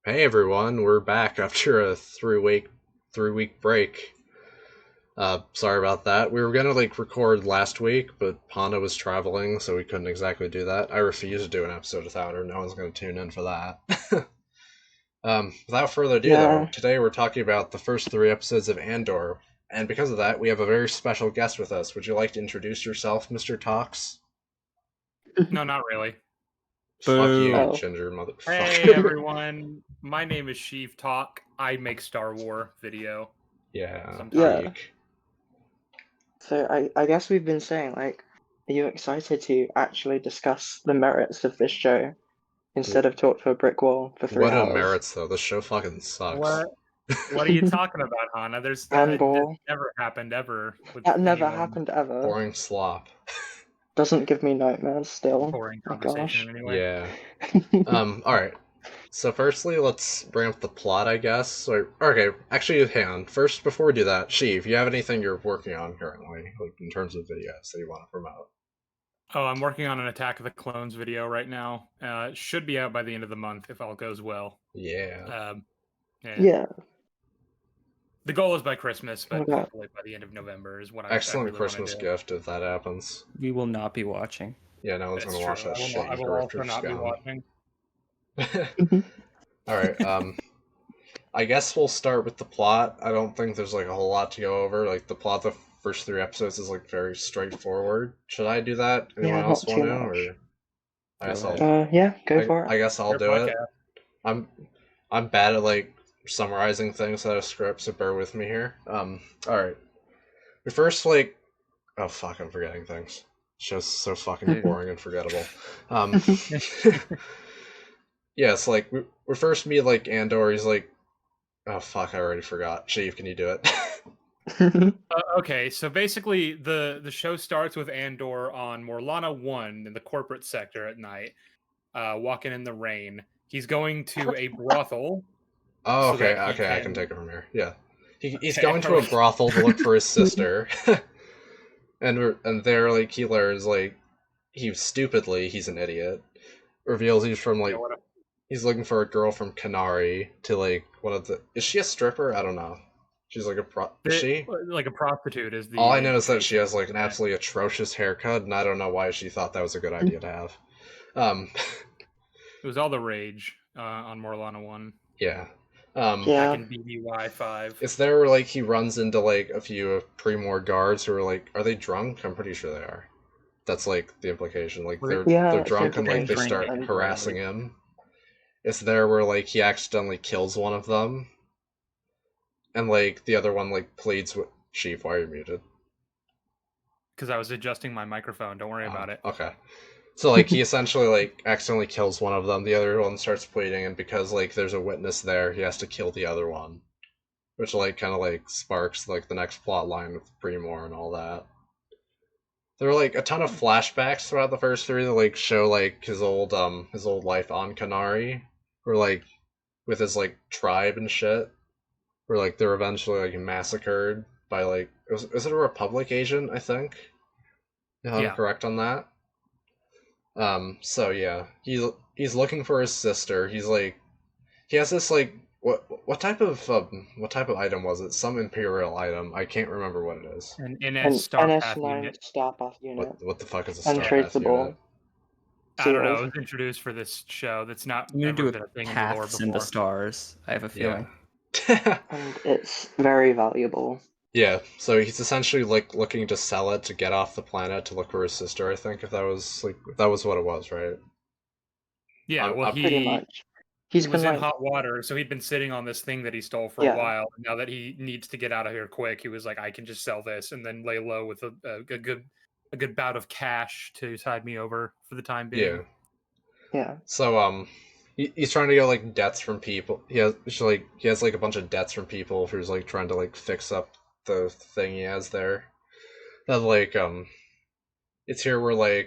Hey everyone, we're back after a three week break. Sorry about that. We were gonna record last week, but Panda was traveling, so we couldn't exactly do that. I refuse to do an episode without her. No one's gonna tune in for that. Without further ado, though, Yeah, today we're talking about the first three episodes of Andor, and because of that, we have a very special guest with us. Would you like to introduce yourself, Mr. Talks? No, not really. Fuck you, Oh. ginger Hey motherfucker. everyone, my name is Sheev Talk. I make Star Wars video Yeah, sometimes. Yeah. geek. So I guess we've been saying, are you excited to actually discuss the merits of this show instead of talk to a brick wall for three What a hours? merits, though. This show fucking sucks. What What are you talking about, Hannah? This Handball. never happened ever with That never anyone. happened ever. Boring slop. Doesn't give me nightmares still. Boring Oh conversation gosh. anyway. Yeah. Alright. So firstly, let's bring up the plot, I guess. Okay, actually, hang on. First, before we do that, Sheev, you have anything you're working on currently, in terms of videos that you want to promote? Oh, I'm working on an Attack of the Clones video right now. It should be out by the end of the month if all goes well. Yeah. Yeah. Yeah. The goal is by Christmas, Oh but my God. hopefully by the end of November is what I Excellent really want to Christmas do. gift if that happens. We will not be watching. Yeah, no one's That's gonna true. watch that I will, shit, I you will also grifter not be scum. watching. Alright, I guess we'll start with the plot. I don't think there's a whole lot to go over. The plot of the first three episodes is very straightforward. Should I do that? Anyone Yeah, else not want too to? much. Or I Go guess ahead. Yeah, go I, for it. I guess I'll Your do it. podcast. I'm I'm bad at summarizing things out of script, so bear with me here. Alright. We first oh fuck, I'm forgetting things. Show's so fucking boring and forgettable. Yes, we first meet Andor, he's oh fuck, I already forgot. Sheev, can you do it? Okay, so basically the show starts with Andor on Morlana 1 in the corporate sector at night, walking in the rain. He's going to a brothel. Oh, So that he okay, I can can. take it from here. Yeah. He's Okay, going to a brothel to look for his sister. and there he learns he's an idiot. Reveals he's from Yeah, what he's looking for a girl from Canary to one of the is she a stripper? I don't know. She's is she? like a prostitute is All the I know is that she implication. has an absolutely atrocious haircut, and I don't know why she thought that was a good idea to have. Um It was all the rage on Morlana 1. yeah. Back Yeah. in BBY 5. Is there he runs into a few of Primor guards who are are they drunk? I'm pretty sure they are. That's the implication. Yeah, They're that's the drunk and they implication. start And harassing him. Is there where he accidentally kills one of them, and the other one pleads with Sheev. Why are you muted? Because I was adjusting my microphone. Don't worry about it. Okay. So he essentially accidentally kills one of them. The other one starts pleading, and because there's a witness there, he has to kill the other one, which kind of sparks the next plot line with Primor and all that. There are a ton of flashbacks throughout the first three that show his old life on Canary, where with his tribe and shit, where they're eventually massacred by was it a Republic agent, I think? If I'm Yeah. correct on that. So yeah, he's looking for his sister. He has this what type of item was it? Some Imperial item. I can't remember what it is. An an NS Starpath NS9 unit. Starpath unit. What the fuck is a Starpath Untraceable. unit? I don't know. It Sealed. was introduced for this show. That's not I'm gonna ever do been a thing in the lore paths into before. stars. I have a feeling. Yeah. And it's very valuable. Yeah, so he's essentially looking to sell it to get off the planet to look for his sister. I think if that was what it was, right? Yeah, well, Pretty much. He's he was been in hot water, so he'd been sitting on this thing that he stole for Yeah. a while. Now that he needs to get out of here quick, he was like, "I can just sell this and then lay low with a good bout of cash to tide me over for the time being." Yeah. So he's trying to get debts from people. He has a bunch of debts from people who's trying to fix up the thing he has there. That it's here where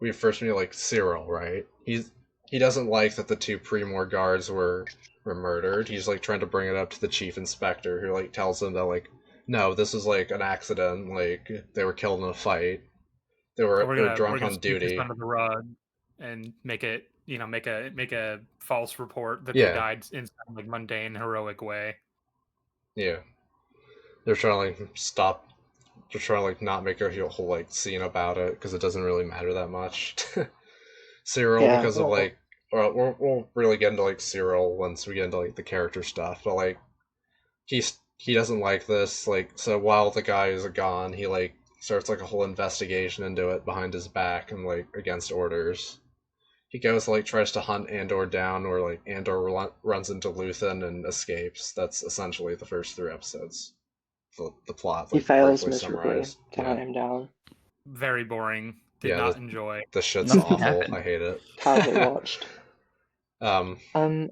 we first meet Cyril, right? He doesn't like that the two Primor guards were murdered. He's trying to bring it up to the chief inspector, who tells him that no, this is an accident. They were killed in a fight. They were We're gonna drunk on sweep this duty. under the rug and make it make a false report that Yeah. they died in some like mundane, heroic way. Yeah. They're trying to like stop. They're trying to like not make a whole like scene about it because it doesn't really matter that much. Cyril, Yeah, because of like, well, we'll really get into like Cyril once we get into like the character stuff. But like, he doesn't like this. Like, so while the guy is gone, he like starts like a whole investigation into it behind his back and like against orders. He goes like tries to hunt Andor down, or like Andor runs into Luthen and escapes. That's essentially the first 3 episodes. The plot, he like fails briefly miserably summarized. to hunt him down. Very boring. Did Yeah, not enjoy. the shit's Nothing awful. happened. I hate it. Terribly watched. Um,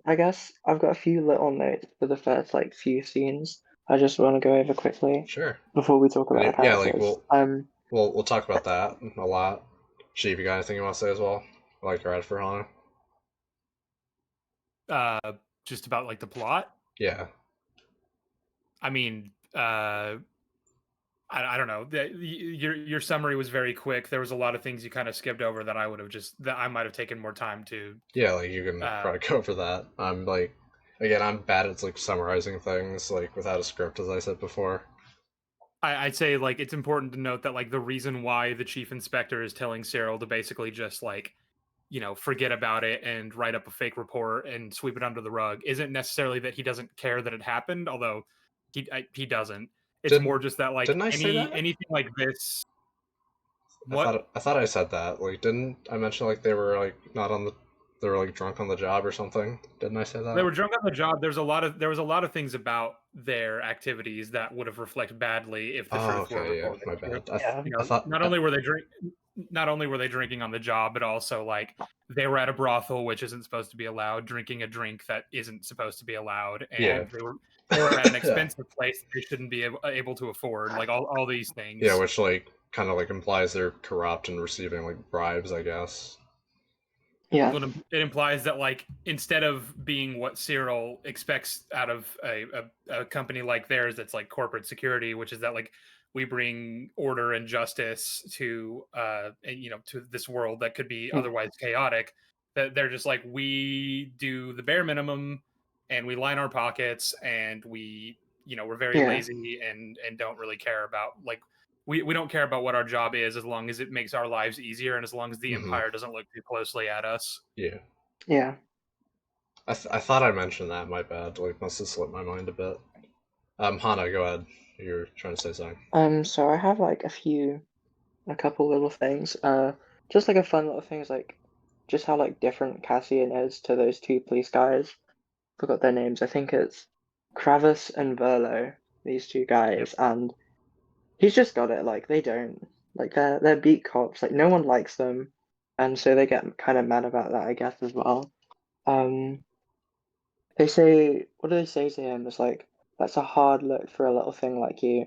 I guess I've got a few little notes for the first like few scenes. I just want to go over quickly sure. before we talk about the Yeah, like characters. we'll talk about that a lot. Sheev, you got anything you want to say as well? Like right for Hana? Just about like the plot. Yeah. I mean, I don't know. Your summary was very quick. There was a lot of things you kind of skipped over that I might have taken more time to. Yeah, like you can probably go over that. I'm like, again, I'm bad at like summarizing things like without a script, as I said before. I'd say like it's important to note that like the reason why the chief inspector is telling Cyril to basically just like, forget about it and write up a fake report and sweep it under the rug isn't necessarily that he doesn't care that it happened, although he doesn't. It's more just that like didn't I say that? anything like this. I thought I said that. Like, didn't I mention like they were like not on the, they were like drunk on the job or something? Didn't I say that? They were drunk on the job. There was a lot of things about their activities that would have reflected badly if the truth were reported. My bad. Yeah. I thought not only were they drinking on the job, but also like they were at a brothel, which isn't supposed to be allowed, drinking a drink that isn't supposed to be allowed, and they were at an expensive place they shouldn't be able to afford. Like all these things. Yeah, which like kind of like implies they're corrupt and receiving like bribes, I guess. Yeah. It implies that like instead of being what Cyril expects out of a company like theirs that's like corporate security, which is that like we bring order and justice to to this world that could be otherwise chaotic, that they're just like, we do the bare minimum and we line our pockets and we're very lazy and don't really care about like we don't care about what our job is as long as it makes our lives easier and as long as the Empire doesn't look too closely at us. Yeah. I thought I mentioned that. My bad. Like, must have slipped my mind a bit. Hana, go ahead. You're trying to say something. So I have like a couple little things. Just like a fun little things, like just how like different Cassian is to those two police guys. Forgot their names. I think it's Kravis and Verlo. These two guys, and he's just got it. Like they don't like they're beat cops. Like no one likes them, and so they get kind of mad about that, I guess, as well. They say, what do they say to him? It's like, that's a hard look for a little thing like you,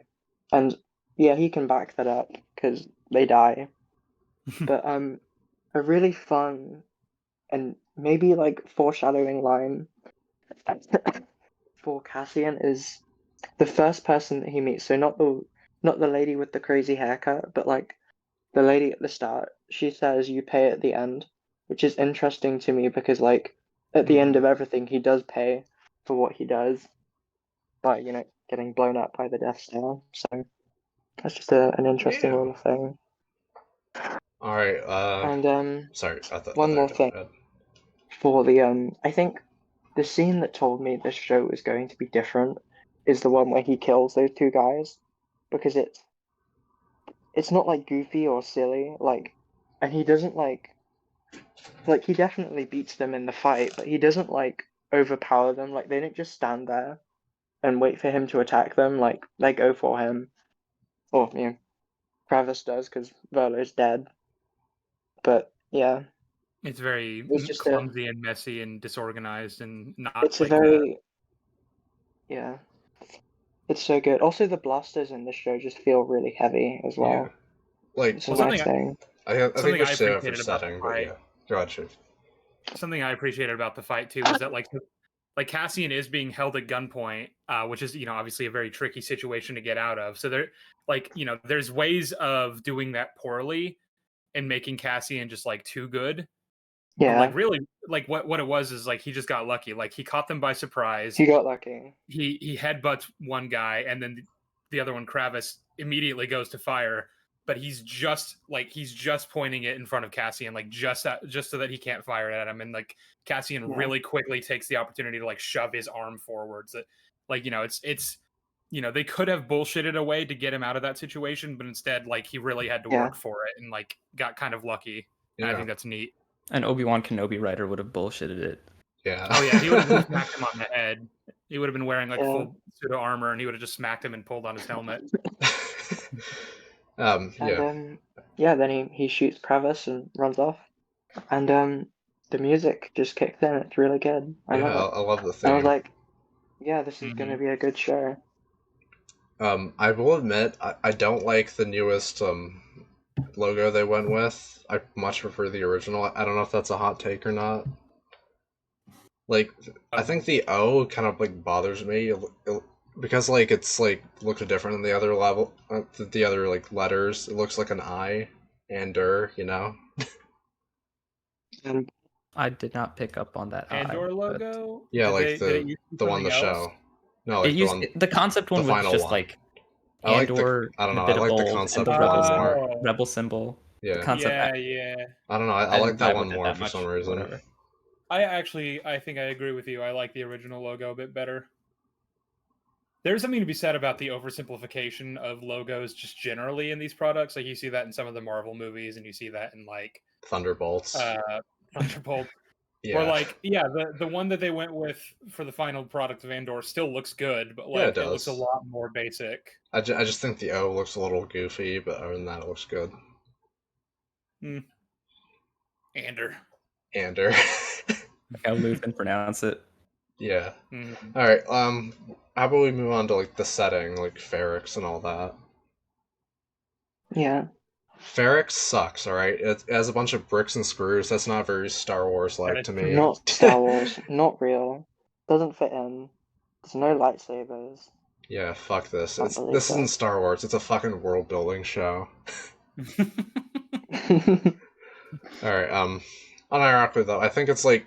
and yeah, he can back that up because they die. But a really fun and maybe like foreshadowing line for Cassian is the first person that he meets. So not the lady with the crazy haircut, but like the lady at the start. She says you pay at the end, which is interesting to me because like at the end of everything, he does pay for what he does by getting blown up by the Death Star. So that's just an interesting little thing. All right. And sorry. one more thing for the I think the scene that told me this show was going to be different is the one where he kills those two guys, because it's not like goofy or silly, like, and he doesn't like he definitely beats them in the fight, but he doesn't like overpower them. Like they don't just stand there and wait for him to attack them. Like they go for him, or Kravis does because Verlo's dead. But yeah, it's very just clumsy and messy and disorganized and not. It's like a very yeah. It's so good. Also, the blasters in this show just feel really heavy as well. Like it's a nice thing. I think we should say it for setting, but yeah. Go ahead, Sheev. Something I appreciated about the fight too is that like Cassian is being held at gunpoint, which is obviously a very tricky situation to get out of. So there, there's ways of doing that poorly and making Cassian just like too good. But Yeah, like really, like what it was is like he just got lucky. Like he caught them by surprise. he got lucky. He headbutts one guy, and then the other one, Kravis, immediately goes to fire. But he's just pointing it in front of Cassian, like just so that he can't fire it at him. And like Cassian Yeah. really quickly takes the opportunity to like shove his arm forwards. That like it's they could have bullshitted a way to get him out of that situation, but instead like he really had to Yeah. work for it and like got kind of lucky. And I think that's neat. An Obi-Wan Kenobi writer would have bullshitted it. Yeah. Oh yeah, he would have smacked him on the head. He would have been wearing like Yeah. full pseudo armor, and he would have just smacked him and pulled on his helmet. Yeah. And then he shoots Kravis and runs off. And the music just kicks in. It's really good. I love the I theme. was like, yeah, this is gonna be a good show. I will admit, I don't like the newest logo they went with. I much prefer the original. I don't know if that's a hot take or not. Like, I think the O kind of like bothers me because like it's like looks different than the other the other like letters. It looks like an I, Andor, you know. And I did not pick up on that. Andor logo. Yeah, Did like did it use the one in the something else? show. No, like the concept one the was final just one. like I like Andor, I don't know. and a bit I like of the gold, concept and the one rebel, more. rebel symbol. Yeah. The concept. Yeah. I don't know. I like that one more for some reason. Whatever. I think I agree with you. I like the original logo a bit better. There's something to be said about the oversimplification of logos just generally in these products. Like you see that in some of the Marvel movies, and you see that in like Thunderbolts. Thunderbolt. Yeah. Or like, the one that they went with for the final product of Andor still looks good, but like it looks a lot more basic. I just think the O looks a little goofy, but other than that, it looks good. Andor. Like how Luthen pronounce it. Yeah. Mm-hmm. All right. How about we move on to like the setting, like Ferrix and all that? yeah, Ferrix sucks. All right. It has a bunch of bricks and screws. That's not very Star Wars like to me. not Star Wars, not real. Doesn't fit in. There's no lightsabers. Yeah. Fuck this. Can't believe This that. isn't Star Wars. It's a fucking world building show. All right. Unironically though, I think it's like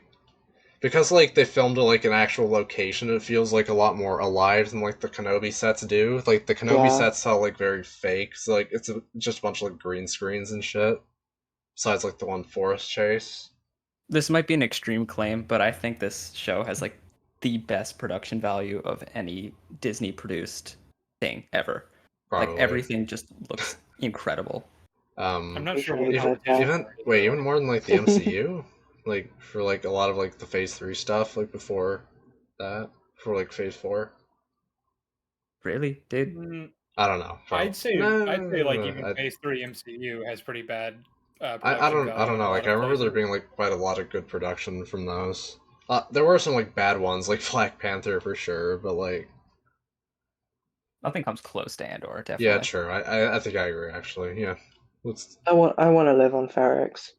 because like they filmed it like an actual location. It feels like a lot more alive than like the Kenobi sets do. Like the Kenobi sets felt like very fake. So like it's just a bunch of like green screens and shit. Besides like the one forest chase. This might be an extreme claim, but I think this show has like the best production value of any Disney produced thing ever. Probably. Like everything just looks incredible. I'm not sure what even more than like the MCU, like for like a lot of like the Phase 3 stuff, like before like Phase 4. Really, dude? I don't know. I'd say like even Phase 3 MCU has pretty bad. I don't know. Like I remember there being like quite a lot of good production from those. There were some like bad ones, like Black Panther for sure, but like nothing comes close to Andor. Definitely. Yeah, true. I think I agree. Actually, yeah. I want to live on Ferrix.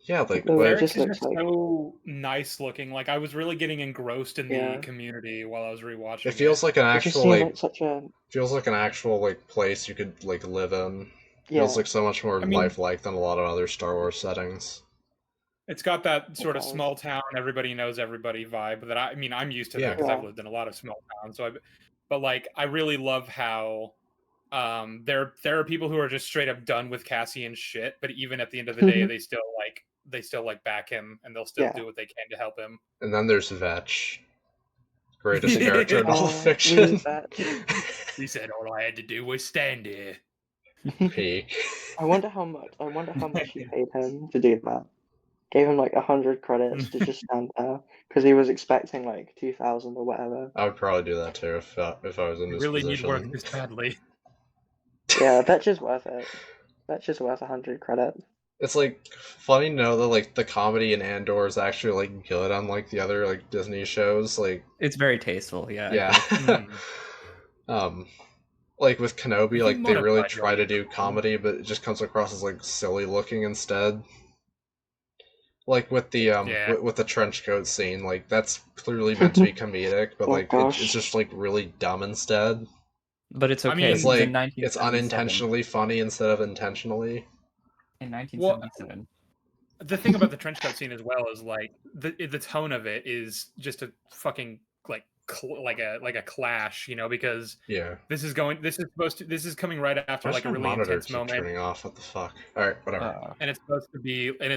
Yeah, like Ferrix is just so nice looking. Like I was really getting engrossed in the community while I was rewatching. It feels like an actual feels like an actual like place you could like live in. Yeah. Feels like so much more lifelike than a lot of other Star Wars settings. It's got that sort of small town, everybody knows everybody vibe that I'm used to that because I've lived in a lot of small towns. But like I really love how there are people who are just straight up done with Cassian's shit, but even at the end of the day they still back him and they'll still do what they can to help him. And then there's Vetch. Greatest character in all of fiction. He said all I had to do was stand here. Peak. I wonder how much he paid him to do that. Gave him like 100 credits to just stand there because he was expecting like 2,000 or whatever. I would probably do that too if I was in this really position. Need work this badly. Yeah, Vetch is worth it. Vetch is worth 100 credits. It's like funny to know that like the comedy in Andor is actually like good on like the other like Disney shows. Like it's very tasteful. Yeah. Like with Kenobi, like they really try to do comedy, but it just comes across as like silly looking instead. Like with the with the trench coat scene, like that's clearly meant to be comedic, but like it's just like really dumb instead. But it's okay. I mean, it's like it's unintentionally funny instead of intentionally. In 1977. The thing about the trench coat scene as well is like the tone of it is just a fucking like like a clash, you know, because Yeah. this is coming right after Why does like a my really monitor intense keep moment, turning off? What the fuck? Alright, whatever. and it's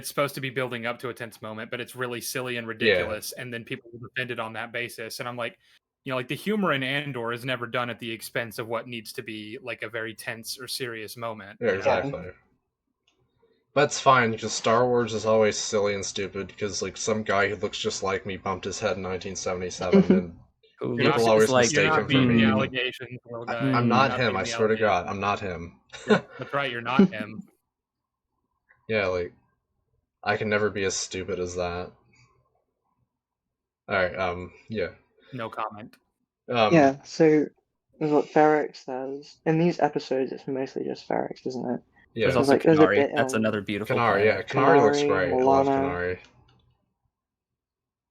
supposed to be building up to a tense moment, but it's really silly and Yeah. ridiculous, and then people will defend it on that basis, and I'm like, you know, like the humor in Andor is never done at the expense of what needs to be like a very tense or serious moment. Yeah, you know? exactly. But it's fine, because Star Wars is always silly and stupid, because, like, some guy who looks just like me bumped his head in 1977, and Who You're people not- always like, You're mistake him not for beating the me. allegations, little guy. I'm You're not him, beating I the swear to allegations. God, I'm not him. That's right, you're not him. Yeah, like, I can never be as stupid as that. Alright, yeah. No comment. Yeah, so what Ferrex says in these episodes, it's mostly just Ferrex, isn't it? Yeah. There's also like, there's a Canary. bit That's on another beautiful Canary, yeah, planet. Canary looks Canary, great. I love Milana. Canary.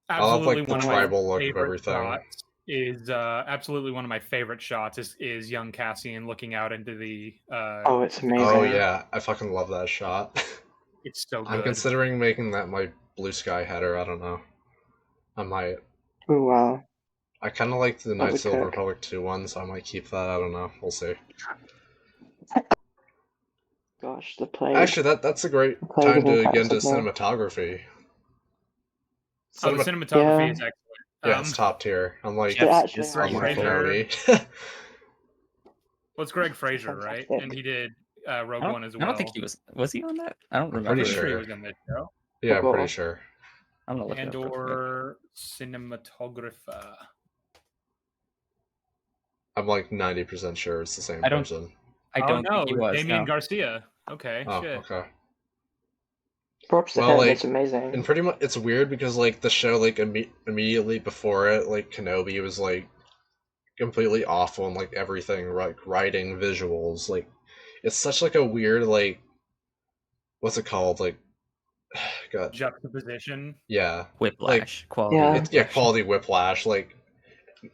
Absolutely like, the one of my tribal look of favorite everything. shots is absolutely one of my favorite shots is young Cassian looking out into the Oh, it's amazing. Oh yeah, I fucking love that shot. it's so good. I'm considering making that my blue sky header, I don't know. I might. Oh wow. I kind of like the That would Knights of the cook. Republic 2 one, so I might keep that, I don't know. We'll see. Gosh, the plague. Actually, that's a great Plague time to isn't get into cancelled now. cinematography. The cinematography Yeah. is excellent. Yeah, it's top tier. I'm like, It actually It's I'm like beautiful. Kenobi. Well, it's Greg Fraser, right? Fantastic. And he did Rogue I One as don't, well. I don't think he was. Was he on that? I don't I'm remember. I'm pretty pretty sure he sure. was in this show. Yeah, I'm pretty God. sure. I'm gonna look it up real quick. Andor cinematographer. I'm like 90% sure it's the same I don't- person. I don't know, think he was. Damien No. Garcia. Okay, Oh, shit. okay. Props to Well, him, like, it's amazing. And pretty much, it's weird because, like, the show, like, immediately before it, like, Kenobi was, like, completely awful and, like, everything, like, writing, visuals, like, it's such, like, a weird, like, what's it called, like, God, Juxtaposition. yeah, Whiplash quality. Yeah. it's, yeah, quality whiplash, like,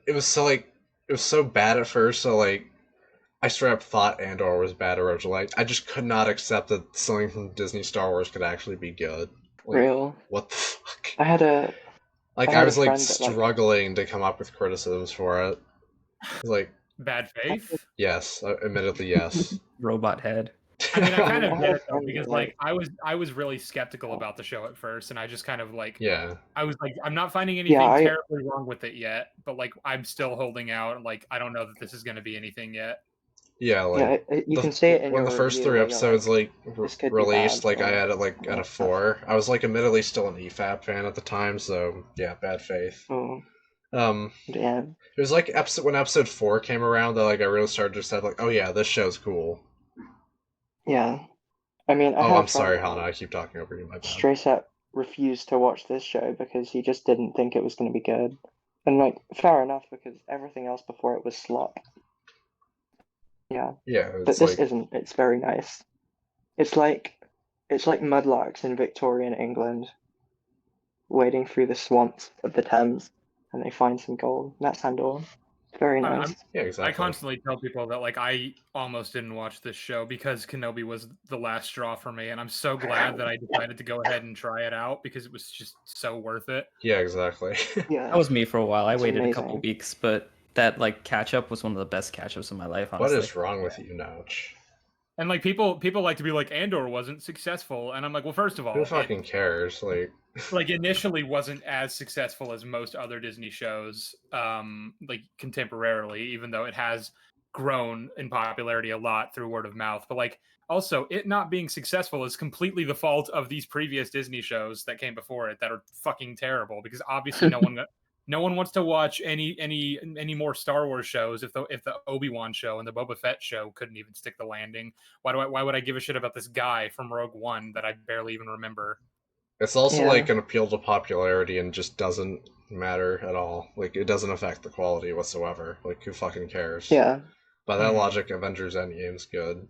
it was so bad at first, so, like, I straight up thought Andor was bad originally. Like, I just could not accept that something from Disney Star Wars could actually be good. Like, Real. what the fuck? I had a Like, I I had a was, like, friend that, like- struggling to come up with criticisms for it. Like, Bad faith. yes, admittedly, yes. Robot head. I mean, I kind I of had get a it though, friend because that, like I was really skeptical about the show at first, and I just kind of like Yeah, I was like, I'm not finding anything I- terribly wrong with it yet, but like I'm still holding out. Like I don't know that this is going to be anything yet. yeah, like, you can see it in when your the first review 3 where you're episodes, like, this could be released, bad, like, I but had it, like, I'm at a not 4. I was, like, admittedly still an EFAP fan at the time, so, yeah, bad faith. Oh, It damn. was, like, when episode 4 came around that, like, I really started to say, like, oh yeah, this show's cool. Yeah. I mean, I Oh, had a I'm sorry, friend that, Hannah, I keep talking over you, my bad. straight up refused to watch this show because he just didn't think it was going to be good. And like, fair enough, because everything else before it was slop. Yeah, Yeah, but it's this like, isn't. It's very nice. It's like mudlarks in Victorian England, wading through the swamps of the Thames, and they find some gold. That's Andor. It's very I'm- nice. yeah, I exactly. constantly tell people that like I almost didn't watch this show because Kenobi was the last straw for me, and I'm so glad that I decided to go ahead and try it out because it was just so worth it. Yeah, exactly. Yeah. That was me for a while. I It's waited a couple amazing. weeks, but that like catch up was one of the best catch ups of my life. What Honestly. is wrong with you, Nouch? And like people like to be like Andor wasn't successful, and I'm like, well, first of all, Who fucking cares? like initially wasn't as successful as most other Disney shows, like contemporarily, even though it has grown in popularity a lot through word of mouth. But like also it not being successful is completely the fault of these previous Disney shows that came before it that are fucking terrible because obviously no one wants to watch any more Star Wars shows if the Obi-Wan show and the Boba Fett show couldn't even stick the landing. Why would I give a shit about this guy from Rogue One that I barely even remember? It's also Yeah. like an appeal to popularity and just doesn't matter at all. Like, it doesn't affect the quality whatsoever. Like, who fucking cares? Yeah. By that Mhm. logic, Avengers Endgame's good.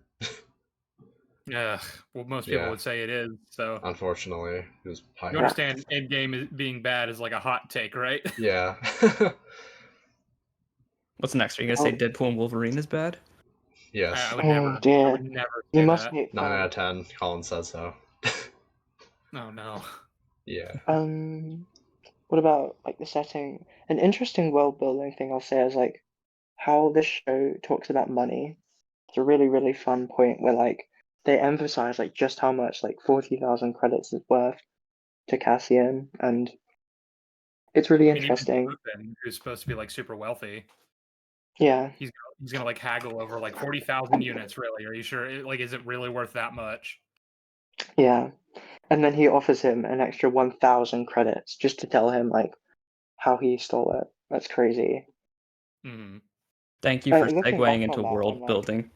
Yeah, well, most people Yeah. would say it is. So Unfortunately, it was you pie. understand, Endgame being bad is like a hot take, right? Yeah. What's next? Are you gonna say Deadpool and Wolverine is bad? Yes. I would Oh, never. I dear. would never You say must that. hate 9 out of fans. 10. Colin said so. Oh no. Yeah. What about like the setting? An interesting world building thing I'll say is like how this show talks about money. It's a really, really fun point where like they emphasize like just how much like 40,000 credits is worth to Cassian, and it's really I mean, even interesting. Lupin, who's supposed to be like super wealthy, Yeah, he's gonna like haggle over like 40,000 units. Really? Are you sure? Like, is it really worth that much? yeah. And then he offers him an extra 1,000 credits just to tell him like how he stole it. That's crazy. Mm. Thank you for Looking segueing back into on that, I'm world like, building,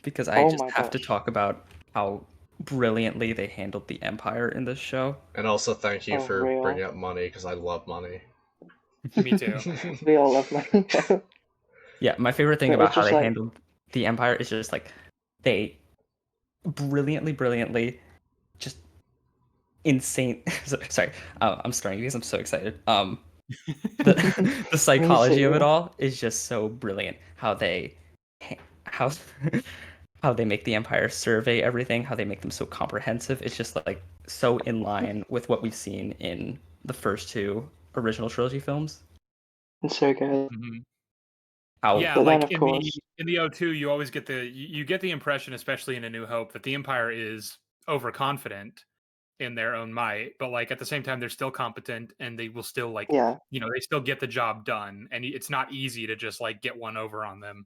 because I oh just my have to gosh. talk about how brilliantly they handled the Empire in this show. And also thank you Oh, for bringing real. up money because I love money. Me too. We all love money. Yeah, my favorite thing But about it's how just they like, handled the Empire is just like they brilliantly, just insane. Sorry, I'm starting because I'm so excited. The me psychology of it too. all is just so brilliant. How how they make the Empire survey everything, how they make them so comprehensive. It's just like so in line with what we've seen in the first two original trilogy films. It's so good. Mhm. How Yeah, But then, like of course, in the O2, you always get you get the impression, especially in A New Hope, that the Empire is overconfident in their own might, but like at the same time, they're still competent and they will still like yeah, they still get the job done, and it's not easy to just like get one over on them.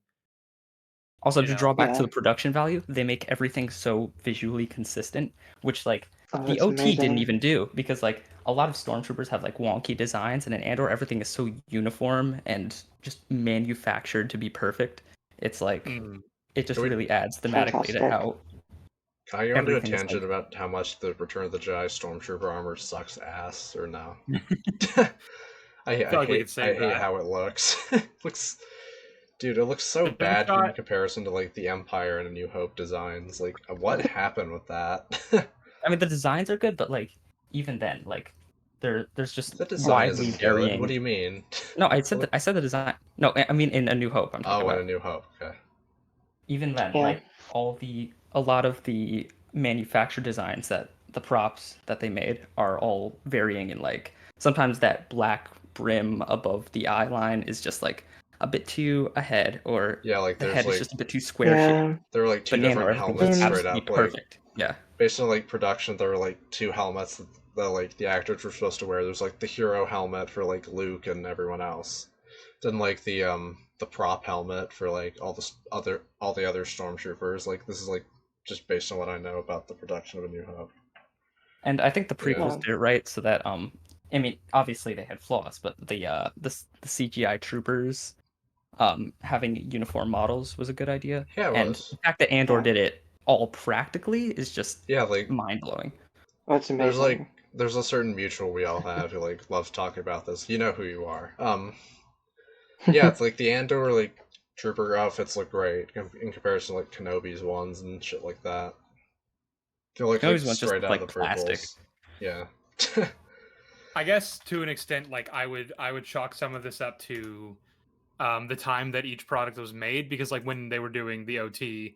Also, You to know. draw back to yeah. the production value, they make everything so visually consistent, which like Oh, the it's OT didn't amazing. even do, because like a lot of stormtroopers have like wonky designs, and in Andor everything is so uniform and just manufactured to be perfect. It's like Mm. it just Can we really adds thematically to Fantastic. how can I go into a everything is tangent like. about how much the Return of the Jedi Stormtrooper armor sucks ass or no? I feel like we could I save hate that. how it looks. Looks dude, it looks so The big bad in shot. comparison to like the Empire and A New Hope designs. Like what happened with that? I mean, the designs are good, but like even then, like there's just The design widely isn't good. What varying. do you mean? No, It look- I said the design. No, I mean in A New Hope, I'm talking oh, and A about. New Hope. Okay. Even then, Yeah, like a lot of the manufactured designs that the props that they made are all varying in like sometimes that black brim above the eye line is just like a bit too ahead, or Yeah, like the there's head is like just a bit too square shaped. yeah. there were like But two in Andor, different everything I was helmets mean, straight absolutely up. Like perfect. Yeah. based on like production, there were like two helmets that like the actors were supposed to wear. There's like the hero helmet for like Luke and everyone else. Then like the prop helmet for like all the other stormtroopers. Like this is like just based on what I know about the production of A New Hope. And I think the Yeah. prequels did it right so that I mean obviously they had flaws, but the CGI troopers having uniform models was a good idea. Yeah, it And was. the fact that Andor yeah. did it all practically is just Yeah, like mind blowing. Oh, it's amazing. there's a certain mutual we all have who like loves talking about this. You know who you are. Yeah, it's like the Andor like trooper outfits look great in comparison to like Kenobi's ones and shit like that. They're like Kenobi's ones just straight look out of the like plastic. prequels. Yeah. I guess to an extent, like I would chalk some of this up to the time that each product was made, because like when they were doing the OT,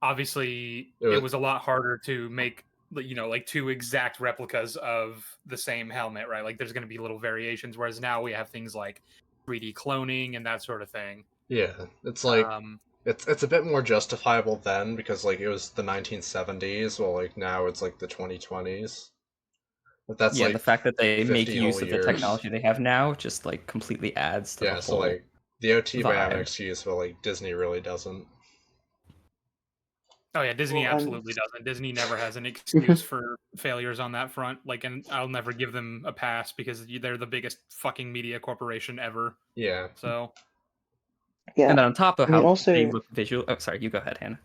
obviously It it was, was a lot harder to make like two exact replicas of the same helmet, right? Like there's going to be little variations, whereas now we have things like 3D cloning and that sort of thing. yeah, it's like Um, it's a bit more justifiable then because like it was the 1970s, well like now it's like the 2020s. But that's Yeah, and the like fact that they make 50 whole use of the years. technology they have now just like completely adds to the Yeah, so whole like the OT may have an vibe. excuse, but like Disney really doesn't. oh yeah, Disney Well, absolutely doesn't. Disney never has an excuse for failures on that front. Like, and I'll never give them a pass because they're the biggest fucking media corporation ever. Yeah. So yeah. And then on top of I mean, how they also look visual. Oh, sorry, you go ahead, Hannah.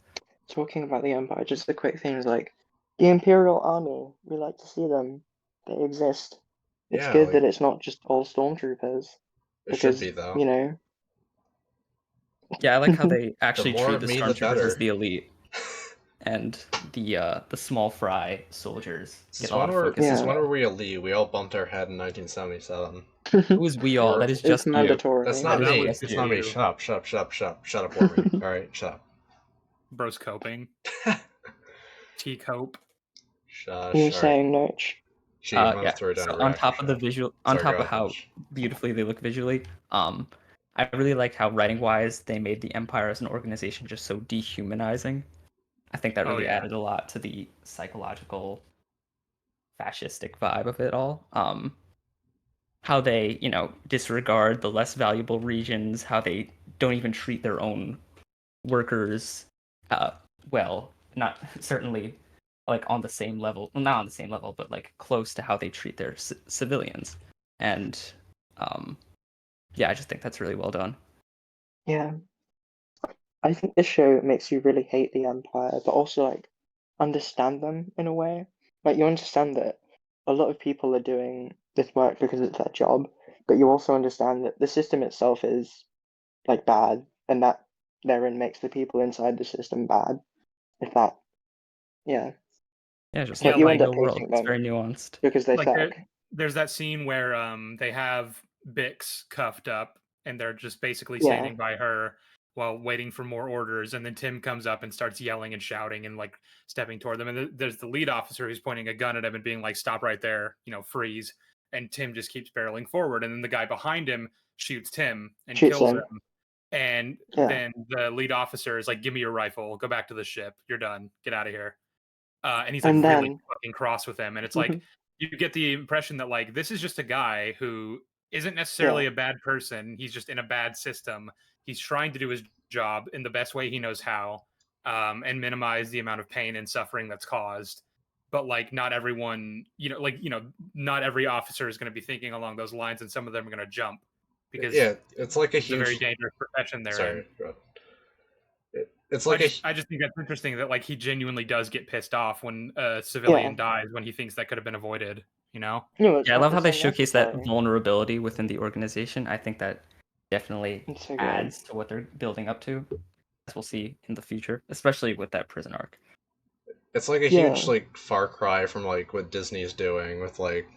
talking about the Empire, just the quick things like the Imperial Army. We like to see them. They exist. It's Yeah, good that like it's not just all stormtroopers it should because be though. you know. Yeah, I like how they The actually more treat of the me the stormtroopers as better. the elite, and the small fry soldiers Since get a when lot of were focus as since Yeah. when were well. we elite? We all bumped our head in 1977. Who is we all? Or That is It's just you. that's mandatory. That not is that was me. just It's just not you. me. you, Shut up for me. All right, shut bros coping. up. T cope. You were Shush. All right. saying, Noach? Sheev, I'm gonna Yeah. throw down So a on reaction top of the shot. visual, on Sorry, go top of ahead, how finish. beautifully they look visually, I really like how writing-wise they made the Empire as an organization just so dehumanizing. I think that Oh, really yeah. added a lot to the psychological fascistic vibe of it all. How they, disregard the less valuable regions, how they don't even treat their own workers uh, well, not certainly like on the same level, well, not on the same level, but like close to how they treat their civilians. And um, yeah, I just think that's really well done. Yeah. I think this show makes you really hate the Empire, but also like understand them in a way. Like you understand that a lot of people are doing this work because it's their job, but you also understand that the system itself is like bad, and that therein makes the people inside the system bad. If that, yeah, Yeah, just Yeah, like like you the end like up real world. hating It's them very nuanced. because they like suck. there's that scene where they have Bix cuffed up and they're just basically Yeah, standing by her while waiting for more orders, and then Tim comes up and starts yelling and shouting and like stepping toward them, and there's the lead officer who's pointing a gun at him and being like, stop right there, freeze. And Tim just keeps barreling forward, and then the guy behind him shoots Tim and shoots kills them. him. And Yeah, then the lead officer is like, give me your rifle, go back to the ship, you're done, get out of here. And he's like and really then fucking cross with him, and it's like you get the impression that like this is just a guy who isn't necessarily yeah, a bad person. He's just in a bad system. He's trying to do his job in the best way he knows how, and minimize the amount of pain and suffering that's caused. But like not everyone, not every officer is going to be thinking along those lines, and some of them are going to jump because Yeah, it's like a it's a very huge. dangerous profession they're in. Sorry, it's I like a. just I just think that's interesting that like he genuinely does get pissed off when a yeah. civilian dies when he thinks that could have been avoided, you know? No, it's Yeah, I love how it's they showcase that unnecessary. vulnerability within the organization. I think that definitely It's so good. adds to what they're building up to, as we'll see in the future, especially with that prison arc. It's like a Yeah. huge like far cry from like what Disney's doing with like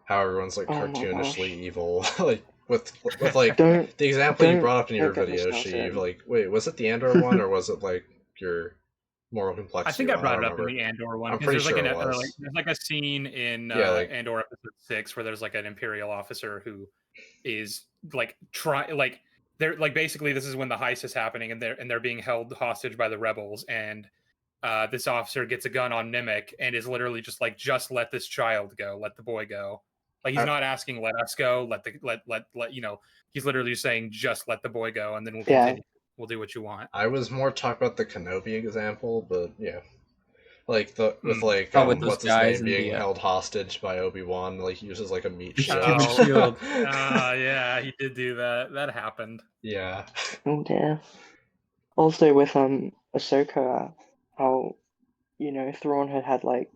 how everyone's like Oh my cartoonishly gosh. evil, like with like Don't the example you don't brought up in your don't get me video, Sheev. started. Like, wait, was it the Andor one or was it like your moral I complexity think I one? I brought don't it up in remember. the Andor one I'm because pretty there's like sure an it like was. there's like a scene in Yeah, like Andor episode 6 where there's like an Imperial officer who is like they're like basically this is when the heist is happening and they're being held hostage by the rebels, and this officer gets a gun on Mimic and is literally just like, just let this child go, let the boy go. Like he's I, not asking, let us go, he's literally saying, just let the boy go, and then we'll Yeah. continue. We'll do what you want. I was more talking about the Kenobi example, but yeah. Like the with Mm. like Oh, with those what's his guys name in being the held hostage by Obi-Wan, like he uses like a meat human shield. Oh, shield. yeah, he did do that. That happened. Yeah. Oh dear. Also with Ahsoka, how Thrawn had like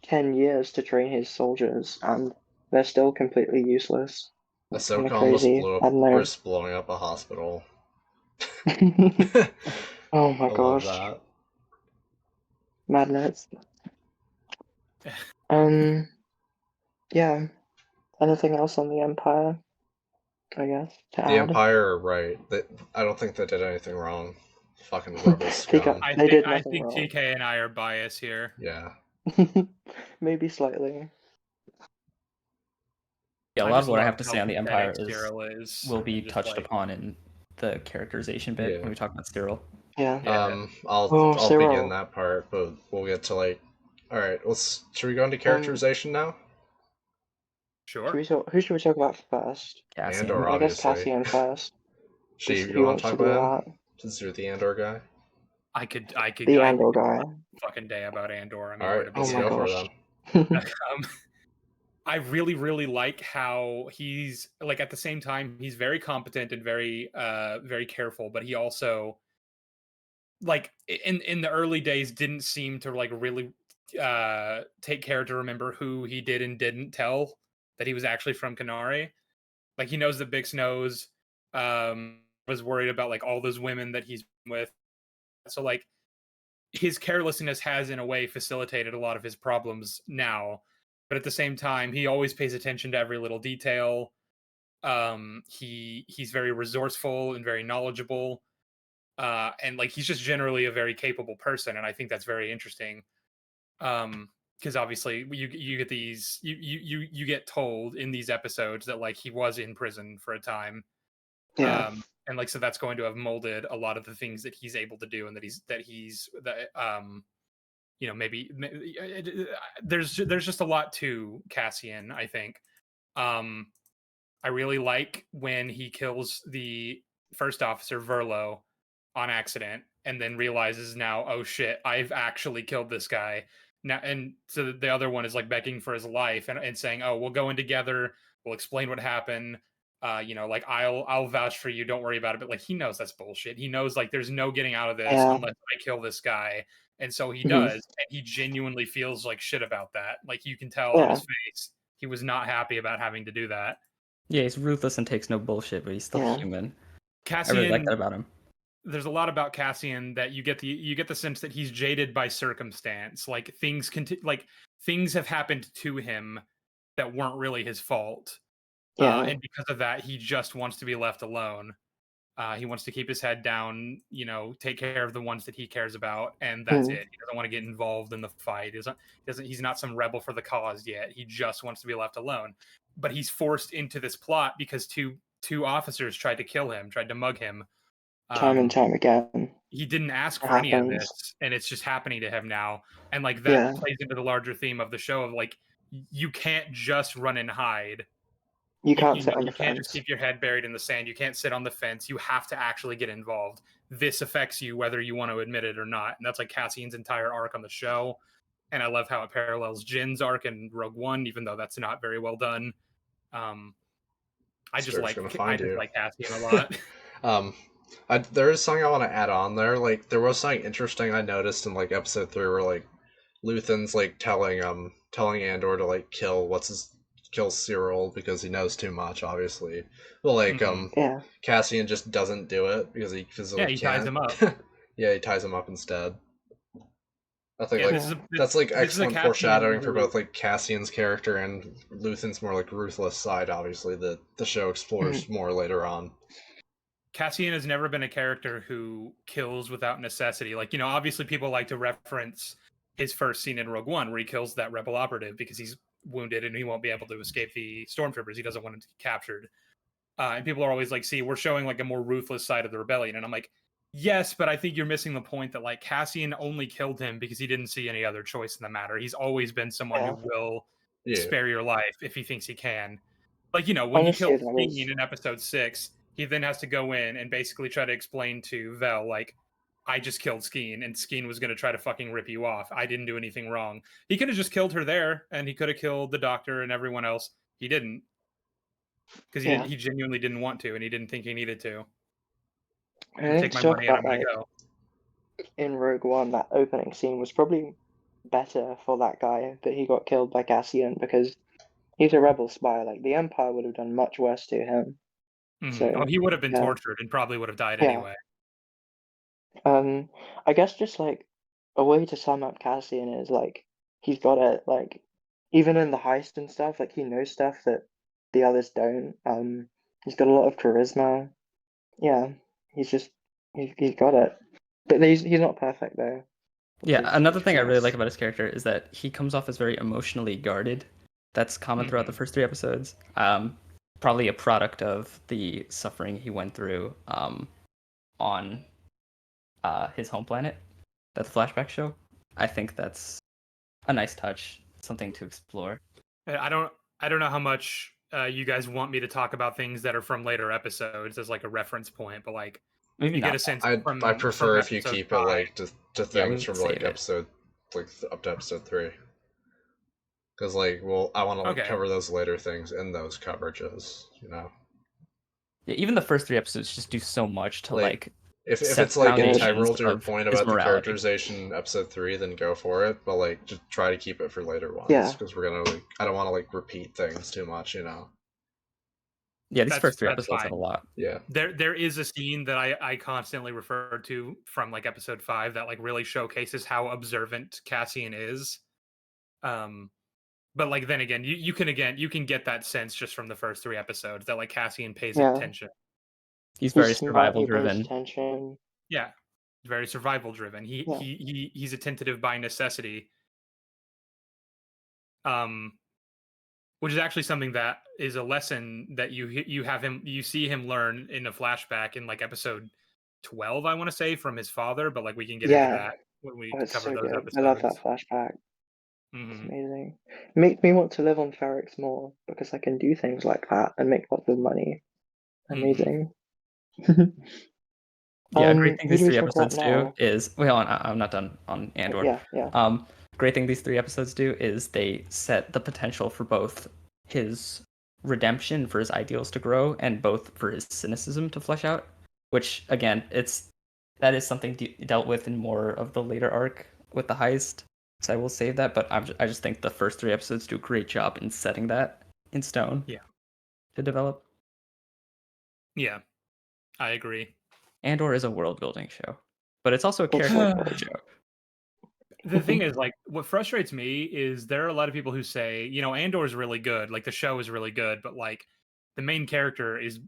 10 years to train his soldiers, and they're still completely useless. It's kind Ahsoka of almost crazy. blew up I don't know. risked blowing up a hospital. Oh my I love gosh, that. madness. Um, yeah. Anything else on the Empire? I guess to The add. Empire are right. I don't think they did anything wrong. Fucking rebel scum. I They think did I nothing think wrong. TK and I are biased here. Yeah. Maybe slightly. Yeah, a I lot of just what I love have to how say on the pathetic Empire is Cyril is. will be And just touched like, upon in the characterization bit Yeah. when we talk about Cyril. Yeah. yeah. Oh, I'll begin Cyril. that part, but we'll get to like alright, should we go into Um, characterization now? Sure. Who should we talk about first? Cassian. Andor, I guess obviously. Cassian first. Sheev, you Who wanna wants talk to do about him? that? Since you're the Andor guy? I could The I Andor could guy. fucking day about Andor. I mean, where Alright, to Oh let's my begin? go for it gosh. then. I really, really like how he's like at the same time he's very competent and very careful, but he also like in the early days didn't seem to like really take care to remember who he did and didn't tell that he was actually from Canary. Like he knows that Bix knows, was worried about like all those women that he's with. So like his carelessness has in a way facilitated a lot of his problems now, but at the same time he always pays attention to every little detail. He's very resourceful and very knowledgeable, and like he's just generally a very capable person, and I think that's very interesting. um because obviously you get these you get told in these episodes that like he was in prison for a time, Yeah. and like so that's going to have molded a lot of the things that he's able to do, and you know, maybe there's just a lot to Cassian, I think. I really like when he kills the first officer Verlo on accident and then realizes now, oh shit, I've actually killed this guy. Now, and so the other one is like begging for his life and saying, oh, we'll go in together, we'll explain what happened. You know, like I'll vouch for you, don't worry about it. But like he knows that's bullshit. He knows like there's no getting out of this Yeah. unless I kill this guy. And so he Mhm. does, and he genuinely feels like shit about that. Like you can tell on Yeah. his face, he was not happy about having to do that. Yeah, he's ruthless and takes no bullshit, but he's still Yeah. human. I really like Cassian, that about him. there's a lot about Cassian that you get the sense that he's jaded by circumstance. Like things have happened to him that weren't really his fault, Yeah. and because of that, he just wants to be left alone. He wants to keep his head down, you know, take care of the ones that he cares about, and that's Mm. it. He doesn't want to get involved in the fight. He's not some rebel for the cause yet. He just wants to be left alone. But he's forced into this plot because two officers tried to kill him, tried to mug him. Time and time again. He didn't ask It for any of happens. this, and it's just happening to him now. And like that Yeah. plays into the larger theme of the show of like you can't just run and hide. You can't sit Know, on you the can't just fence. keep your head buried in the sand. You can't sit on the fence. You have to actually get involved. This affects you whether you want to admit it or not. And that's like Cassian's entire arc on the show. And I love how it parallels Jin's arc in Rogue One, even though that's not very well done. I just Spirit's gonna find you. like Cassian a lot. There is something I want to add on there. Like, there was something interesting I noticed in like episode 3 where like Luthen's like telling Andor to like kill Cyril because he knows too much, obviously. But like Yeah. Cassian just doesn't do it because he physically he can't. ties him up. Yeah, he ties him up instead. I think Yeah, that's like excellent foreshadowing for who- both like Cassian's character and Luthen's more like ruthless side, obviously, that the show explores more later on. Cassian has never been a character who kills without necessity. Like, you know, obviously people like to reference his first scene in Rogue One where he kills that rebel operative because he's wounded and he won't be able to escape the stormtroopers. He doesn't want him to get captured. And people are always like, see, we're showing like a more ruthless side of the rebellion. And I'm like, yes, but I think you're missing the point that like Cassian only killed him because he didn't see any other choice in the matter. He's always been someone who will spare your life if he thinks he can. Like, you know, when he Honestly, kills Skeen in episode 6, he then has to go in and basically try to explain to Vel, like, I just killed Skeen, and Skeen was going to try to fucking rip you off. I didn't do anything wrong. He could have just killed her there, and he could have killed the doctor and everyone else. He didn't. Because he genuinely didn't want to, and he didn't think he needed to. I think take to my talk money and I'm about going to like go. in Rogue One, that opening scene was probably better for that guy that he got killed by Cassian because he's a rebel spy. Like the Empire would have done much worse to him. So Oh, he would have been tortured and probably would have died anyway. I guess just like a way to sum up Cassian is like he's got it. Like even in the heist and stuff, like he knows stuff that the others don't. He's got a lot of charisma. Yeah, he's got it. But he's not perfect though. Yeah, another thing I really like about his character is that he comes off as very emotionally guarded. That's common throughout the first 3 episodes. Probably a product of the suffering he went through on his home planet, that the flashback show. I think that's a nice touch, something to explore. I don't know how much you guys want me to talk about things that are from later episodes as like a reference point, but like maybe you not. get a sense. I prefer if you keep 5. It like to things from like episode up to episode 3. Because like, well, I want to like cover those later things in those coverages, you know. Yeah, even the first 3 episodes just do so much to like if it's like integral to your point about the characterization in episode 3, then go for it. But like, just try to keep it for later ones. Yeah. Because we're gonna like, I don't want to like repeat things too much, you know. Yeah, these first 3 episodes have a lot. Yeah. There is a scene that I constantly refer to from like episode 5 that like really showcases how observant Cassian is. But like then again, you can get that sense just from the first 3 episodes that like Cassian pays attention. He's very survival driven. Yeah, very survival driven. He's attentive by necessity. which is actually something that is a lesson that you see him learn in a flashback in like episode 12, I want to say, from his father, but like we can get into Yeah. that when we Oh, it's cover so those good. I love that episodes. flashback. It's Hmm. amazing. It makes me want to live on Ferrix more because I can do things like that and make lots of money. Amazing. Yeah, a great thing Who these do we three talk about episodes do now? is, well, I'm not done on Andor. Yeah. Great thing these 3 episodes do is they set the potential for both his redemption, for his ideals to grow, and both for his cynicism to flesh out. Which again, that is something dealt with in more of the later arc with the heist. So I will save that, but I just think the first 3 episodes do a great job in setting that in stone. Yeah. To develop. Yeah, I agree. Andor is a world building show, but it's also a It's character so good. show. The thing is, like, what frustrates me is there are a lot of people who say, Andor is really good, like the show is really good, but like the main character is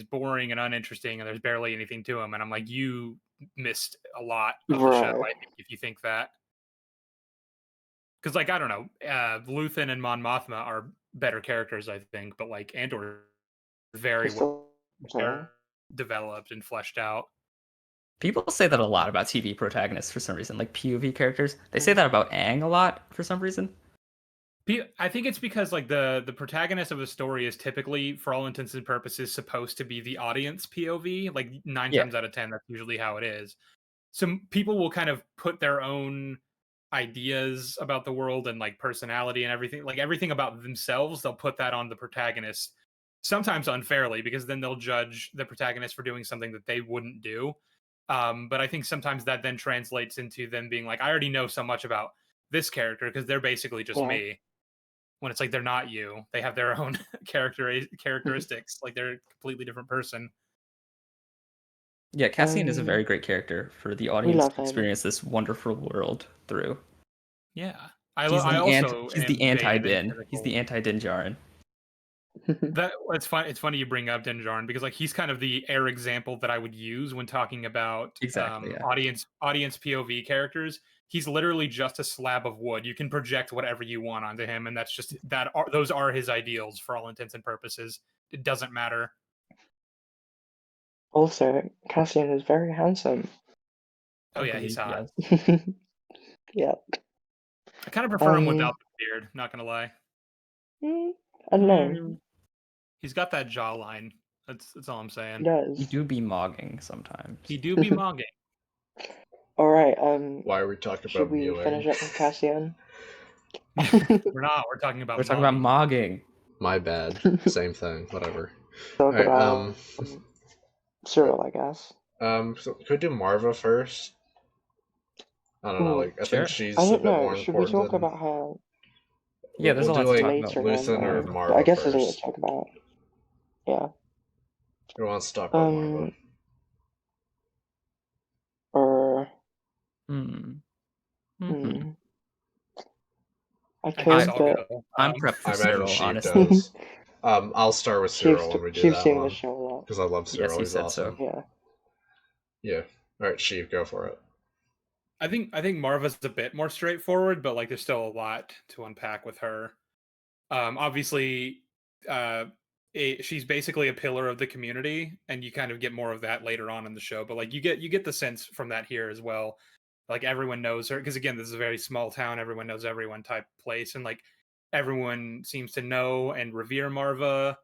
boring and uninteresting, and there's barely anything to him. And I'm like, you missed a lot of the show, Bro. I think, if you think that. Because, like, I don't know, Luthen and Mon Mothma are better characters, I think, but like Andor is very well Crystal. developed and fleshed out. People say that a lot about TV protagonists for some reason, like POV characters. They say that about Aang a lot for some reason. I think it's because like the protagonist of a story is typically, for all intents and purposes, supposed to be the audience POV. Like 9 Yeah. times out of 10, that's usually how it is. Some people will kind of put their own ideas about the world and like personality and everything, like everything about themselves. They'll put that on the protagonist, sometimes unfairly, because then they'll judge the protagonist for doing something that they wouldn't do. But I think sometimes that then translates into them being like, I already know so much about this character because they're basically just Yeah. me, when it's like they're not you. They have their own characteristics. Like they're a completely different person. Yeah, Cassian is a very great character for the audience love to him. experience this wonderful world through. Yeah. He's He's the anti-Din. He's the anti-Din Djarin. It's fun. It's funny you bring up Din Djarin because like he's kind of the air example that I would use when talking about Exactly, yeah. audience POV characters. He's literally just a slab of wood. You can project whatever you want onto him, and that's just those are his ideals for all intents and purposes. It doesn't matter. Also, Cassian is very handsome. Oh yeah, he's hot. Yes. Yeah. I kind of prefer him without the beard. Not gonna lie. I don't know. He's got that jawline. That's all I'm saying. He does. He do be mogging sometimes. He do be mogging. All right. Why are we talking Should about we mewing? finish up with Cassian? We're not. We're talking about. We're talking about mogging. My bad. Same thing. Whatever. Talk Alright, about Cyril, I guess. So could we do Marva first? I don't know. Like, I Sure. think she's I a don't bit more know. Should we important. talk about her? Yeah, there's a lot to talk about. Luthen or Marva I guess first. there's a lot to talk about. Yeah. Who wants to talk about Marva? I could, but I'm prepped for I Cyril, imagine Sheev honestly. does. I'll start with Cyril when we do Sheev's that seen one. the show a lot. Because I love Cyril. Yes, he He's said awesome. so. Yeah. Alright, Sheev, go for it. I think Marva's a bit more straightforward, but like there's still a lot to unpack with her. Obviously, she's basically a pillar of the community, and you kind of get more of that later on in the show. But like you get the sense from that here as well. Like everyone knows her because again, this is a very small town. Everyone knows everyone type place, and like everyone seems to know and revere Marva.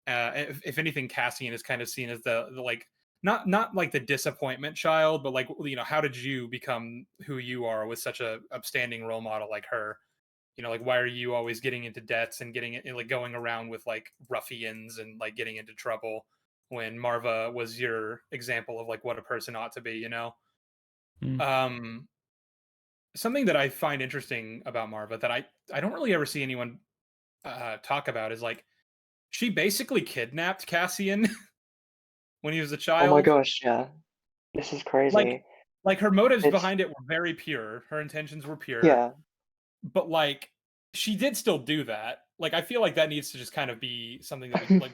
If anything, Cassian is kind of seen as the like not like the disappointment child, but like how did you become who you are with such a upstanding role model like her? Like why are you always getting into debts and getting like going around with like ruffians and like getting into trouble when Marva was your example of like what a person ought to be, something that I find interesting about Marva that I don't really ever see anyone talk about is like she basically kidnapped Cassian when he was a child. Oh my gosh, yeah. This is crazy. Like her motives behind it were very pure. Her intentions were pure. Yeah. But like she did still do that. Like I feel like that needs to just kind of be something that like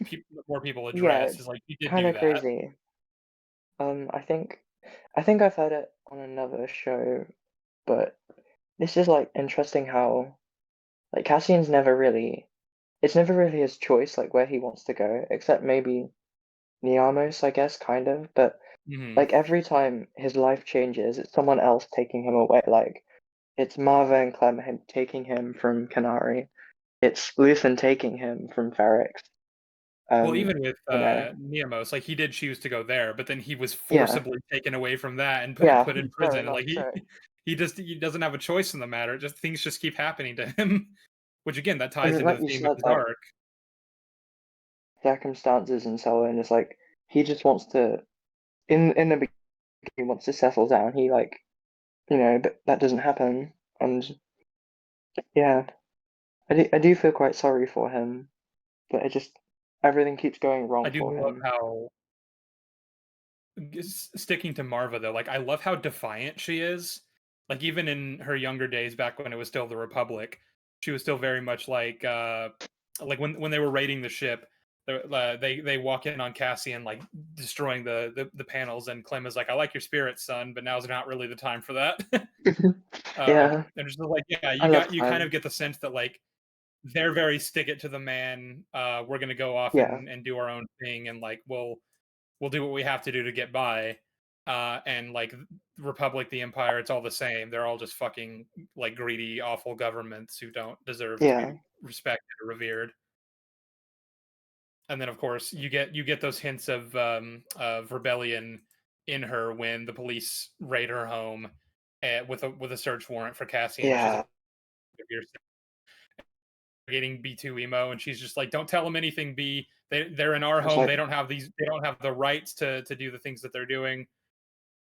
more people address. Yeah, is like you did kind do of that. crazy. I think I've heard it on another show, but this is like interesting how Like Cassian's never really, it's never really his choice, like where he wants to go, except maybe Niamos, I guess, kind of. But Hmm. like every time his life changes, it's someone else taking him away. Like it's Marva and Clem taking him from Canary. It's Luthen taking him from Ferrix. Well, Um, even with you know, Neamos, like he did choose to go there, but then he was yeah, forcibly taken away from that and put, yeah, put in very prison. much Like so. he doesn't have a choice in the matter. Just things just keep happening to him, which again that I ties mean, into like the you theme of said, his like arc. circumstances and so on. It's like he just wants to, in the beginning, he wants to settle down. He like, but that doesn't happen, and yeah, I do feel quite sorry for him, but it just everything keeps going I wrong do for love him. how sticking to Marva though, like I love how defiant she is. Like even in her younger days, back when it was still the Republic, she was still very much like when they were raiding the ship, they walk in on Cassian like destroying the panels, and Clem is like, "I like your spirit, son, but now's not really the time for that." Yeah, And just like, yeah, I love you kind of Clem. get the sense that like they're very stick it to the man. We're gonna go off Yeah, and do our own thing, and like we'll do what we have to do to get by. And like Republic, the Empire, it's all the same. They're all just fucking like greedy, awful governments who don't deserve to yeah, be respected or revered. And then of course you get those hints of rebellion in her when the police raid her home with a search warrant for Cassian, and she's yeah. like, "You're getting B2 emo," and she's just like, "Don't tell them anything, B. They're in our It's home. like They don't have the rights to do the things that they're doing."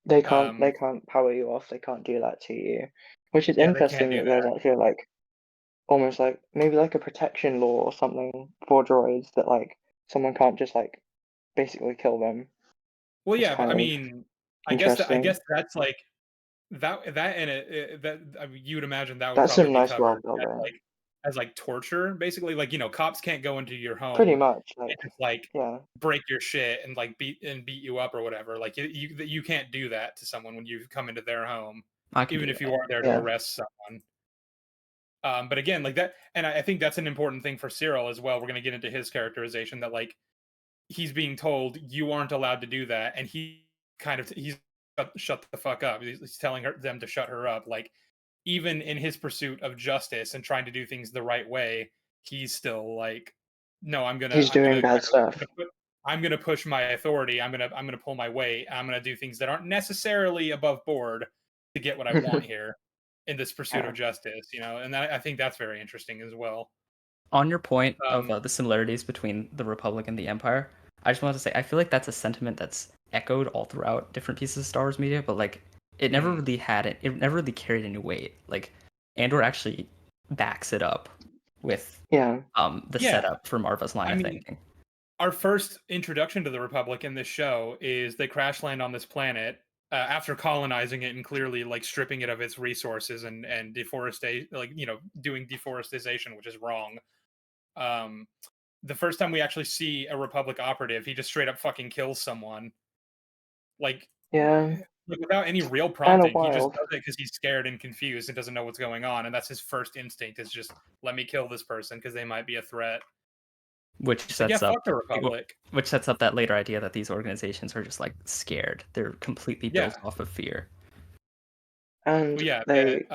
they Um, can't power you off. They can't do that to you, which is yeah, they can't interesting do that there's that. actually like almost like maybe like a protection law or something for droids that like someone can't just like basically kill them. Well, It's yeah, but kind I of mean, I interesting. guess that's like that and that I mean, you would imagine that would That's probably some be nice covered world building. as like torture, basically. Like cops can't go into your Pretty home much, and like just like yeah, break your shit and like beat you up or whatever. Like you can't do that to someone when you come into their home, I can even do if you that. are there to yeah, arrest someone. But again, like that, and I think that's an important thing for Cyril as well. We're going to get into his characterization that like he's being told you aren't allowed to do that, and he's shut the fuck up. He's telling them to shut her up. Like even in his pursuit of justice and trying to do things the right way, he's still like, no, he's I'm doing gonna bad stuff. I'm gonna push my authority. I'm gonna pull my weight. I'm gonna do things that aren't necessarily above board to get what I want here in this pursuit Yeah, of justice. And I think that's very interesting as well. On your point of Um, the similarities between the Republic and the Empire, I just wanted to say I feel like that's a sentiment that's echoed all throughout different pieces of Star Wars media, but like it never mhm. really had it. It never really carried any weight. Like Andor actually backs it up with yeah, the Yeah, setup for Marva's line I of mean, thinking. our first introduction to the Republic in this show is they crash land on this planet after colonizing it and clearly like stripping it of its resources and deforestation, like doing deforestation, which is wrong. Um, the first time we actually see a Republic operative, he just straight up fucking kills someone, like, yeah. like without any real Kind of prompting. He just wild. does it because he's scared and confused and doesn't know what's going on, and that's his first instinct is just let me kill this person because they might be a threat. Which It's like, yeah, sets up fuck the Republic. that later idea that these organizations are just like scared. They're completely Yeah. built off of fear. And Well, yeah, that they,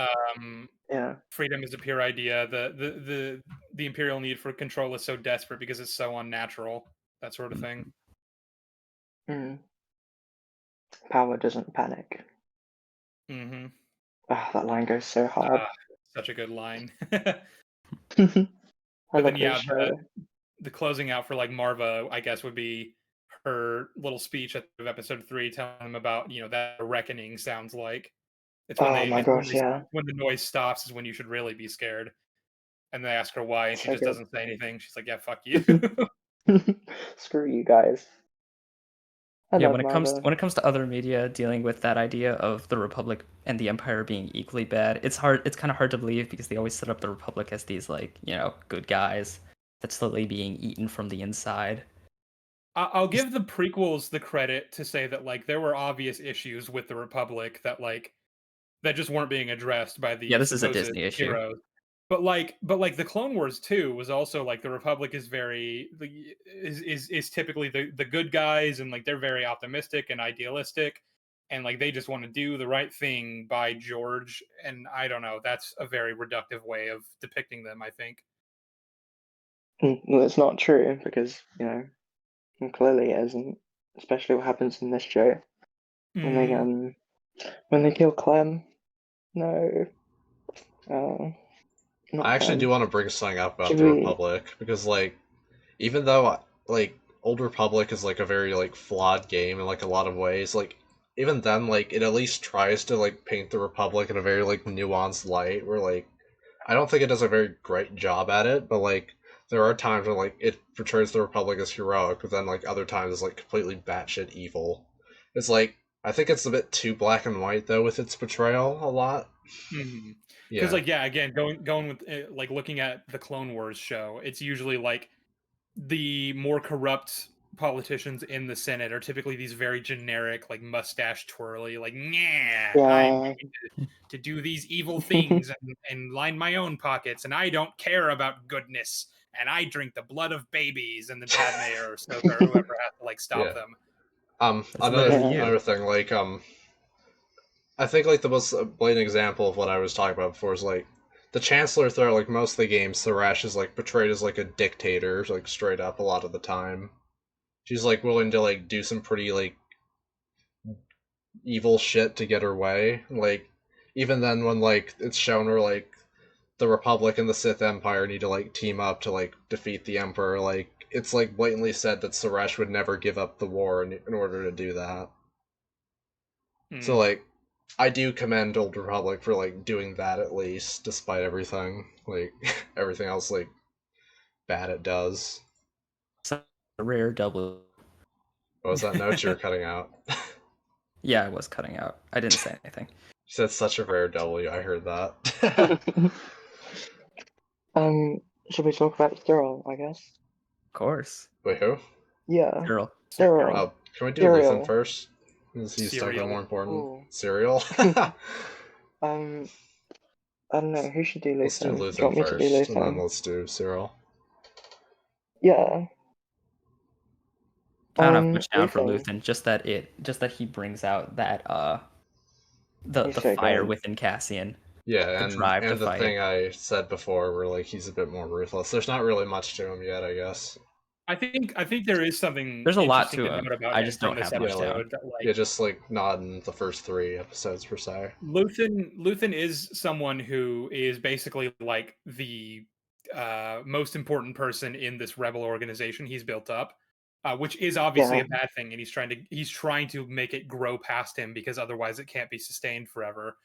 yeah, freedom is a pure idea. The imperial need for control is so desperate because it's so unnatural. That sort of thing. Mhm. mm, power doesn't panic. Hmm. Ah, that line goes so hard. Ah, such a good line. I But then, love this yeah, show. the closing out for like Marva, I guess, would be her little speech at the end of episode 3, telling them about that the reckoning sounds like. Oh my gosh, yeah, When the noise stops is when you should really be scared. And they ask her why, and she so just good. doesn't say anything. She's like, "Yeah, fuck you." Screw you guys. I Yeah, love Marva. when it comes to other media dealing with that idea of the Republic and the Empire being equally bad, it's kind of hard to believe because they always set up the Republic as these like, good guys that's slowly being eaten from the inside. I'll give the prequels the credit to say that like there were obvious issues with the Republic that just weren't being addressed by Yeah, the this is a supposed Disney issue. heroes. But like the Clone Wars too was also like the Republic is is typically the good guys, and like they're very optimistic and idealistic, and like they just want to do the right thing by George. And I don't know, that's a very reductive way of depicting them, I think. Well, it's not true because, and clearly it isn't, especially what happens in this show when they Mm. kill Clem. No, not I actually do Clem. want to bring something up about Should the we? Republic because, like, even though like Old Republic is like a very like flawed game in like a lot of ways, like even then, like it at least tries to like paint the Republic in a very like nuanced light. Where like I don't think it does a very great job at it, but like there are times when like it portrays the Republic as heroic, but then like other times it's like completely batshit evil. It's like I think it's a bit too black and white though with its portrayal a lot. Because Yeah. like yeah, again, going with like looking at the Clone Wars show, it's usually like the more corrupt politicians in the Senate are typically these very generic, like mustache twirly, like, yeah, I'm Yeah. going to do these evil things and line my own pockets, and I don't care about goodness, and I drink the blood of babies, and then Padme or Ahsoka or whoever has to like stop Yeah. them. That's Another literally Yeah. you. thing, like I think like the most blatant example of what I was talking about before is like the Chancellor throughout like most of the games, Thresh is like portrayed as like a dictator, like straight up a lot of the time. She's like willing to like do some pretty like evil shit to get her way. Like even then when like it's shown her like the Republic and the Sith Empire need to like team up to like defeat the Emperor, like it's like blatantly said that Suresh would never give up the war in order to do that. So Mm. like I do commend Old Republic for like doing that at least, despite everything. Like everything else like bad it does. It's a rare double. What was that note you were cutting out? You Yeah, I was cutting out. I didn't say anything. said such a rare W, I heard that. um, should we talk about Cyril? I guess. Of course. Wait, who? Yeah, Girl. Cyril. Oh, can we do Luthen Cereal. first? He's technically more Cereal. important. Ooh. Cereal? Um, I don't know. Who should do Let's do Luthen? Do you Luthen want me to do first, and then Luthen? let's do Cyril. Yeah. I don't have much down for Luthen. Luthen. Just that he brings out that the He's so fire good. within Cassian. Yeah, The drive to and the fight. thing I said before, where like he's a bit more ruthless. There's not really much to him yet, I guess. I think there is something There's a lot interesting to him. note about I him just from don't this have much Yeah, like, down. episode. That, like, yeah, just like not in the first 3 episodes per se. Luthen is someone who is basically like the most important person in this rebel organization he's built up, which is obviously Yeah. a bad thing, and he's trying to make it grow past him because otherwise it can't be sustained forever.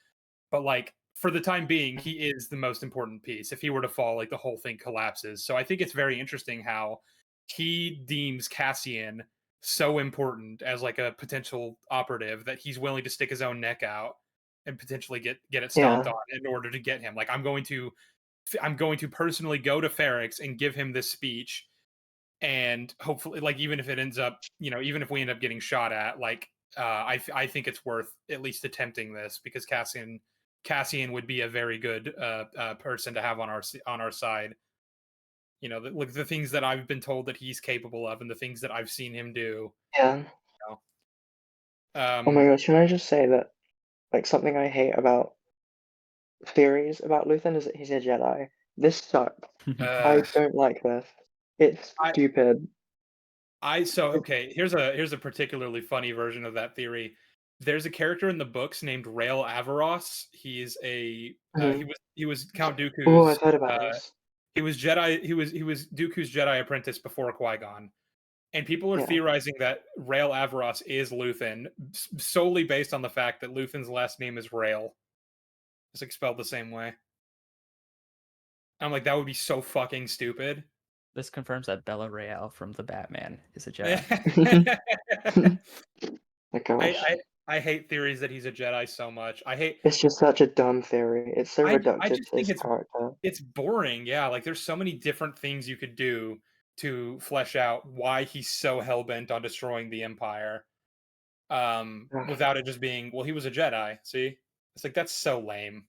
But like for the time being, he is the most important piece. If he were to fall, like the whole thing collapses. So I think it's very interesting how he deems Cassian so important as like a potential operative that he's willing to stick his own neck out and potentially get it stomped Yeah. on in order to get him. Like I'm going to personally go to Ferrix and give him this speech, and hopefully, like even if it ends up, even if we end up getting shot at, like I think it's worth at least attempting this because Cassian would be a very good person to have on our side. Like the things that I've been told that he's capable of, and the things that I've seen him do. Yeah. You Oh my gosh, can I just say that, like, something I hate about theories about Luthen is that he's a Jedi. This sucks. I don't like this. It's I- stupid. Okay. Here's a particularly funny version of that theory. There's a character in the books named Rael Averross. He's a he was Count Oh, Dooku's. I've heard about this. He was Jedi. He was Dooku's Jedi apprentice before Qui-Gon, and people are Yeah. theorizing that Rael Averross is Luthen solely based on the fact that Luthen's last name is Rael. It's like spelled the same way. I'm like, that would be so fucking stupid. This confirms that Bella Real from the Batman is a Jedi. My gosh. I hate theories that he's a Jedi so much. It's just such a dumb theory. It's so I reductive just to think his character. it's boring. Yeah, like there's so many different things you could do to flesh out why he's so hell bent on destroying the Empire. Without it just being, well, he was a Jedi. See, it's like that's so lame.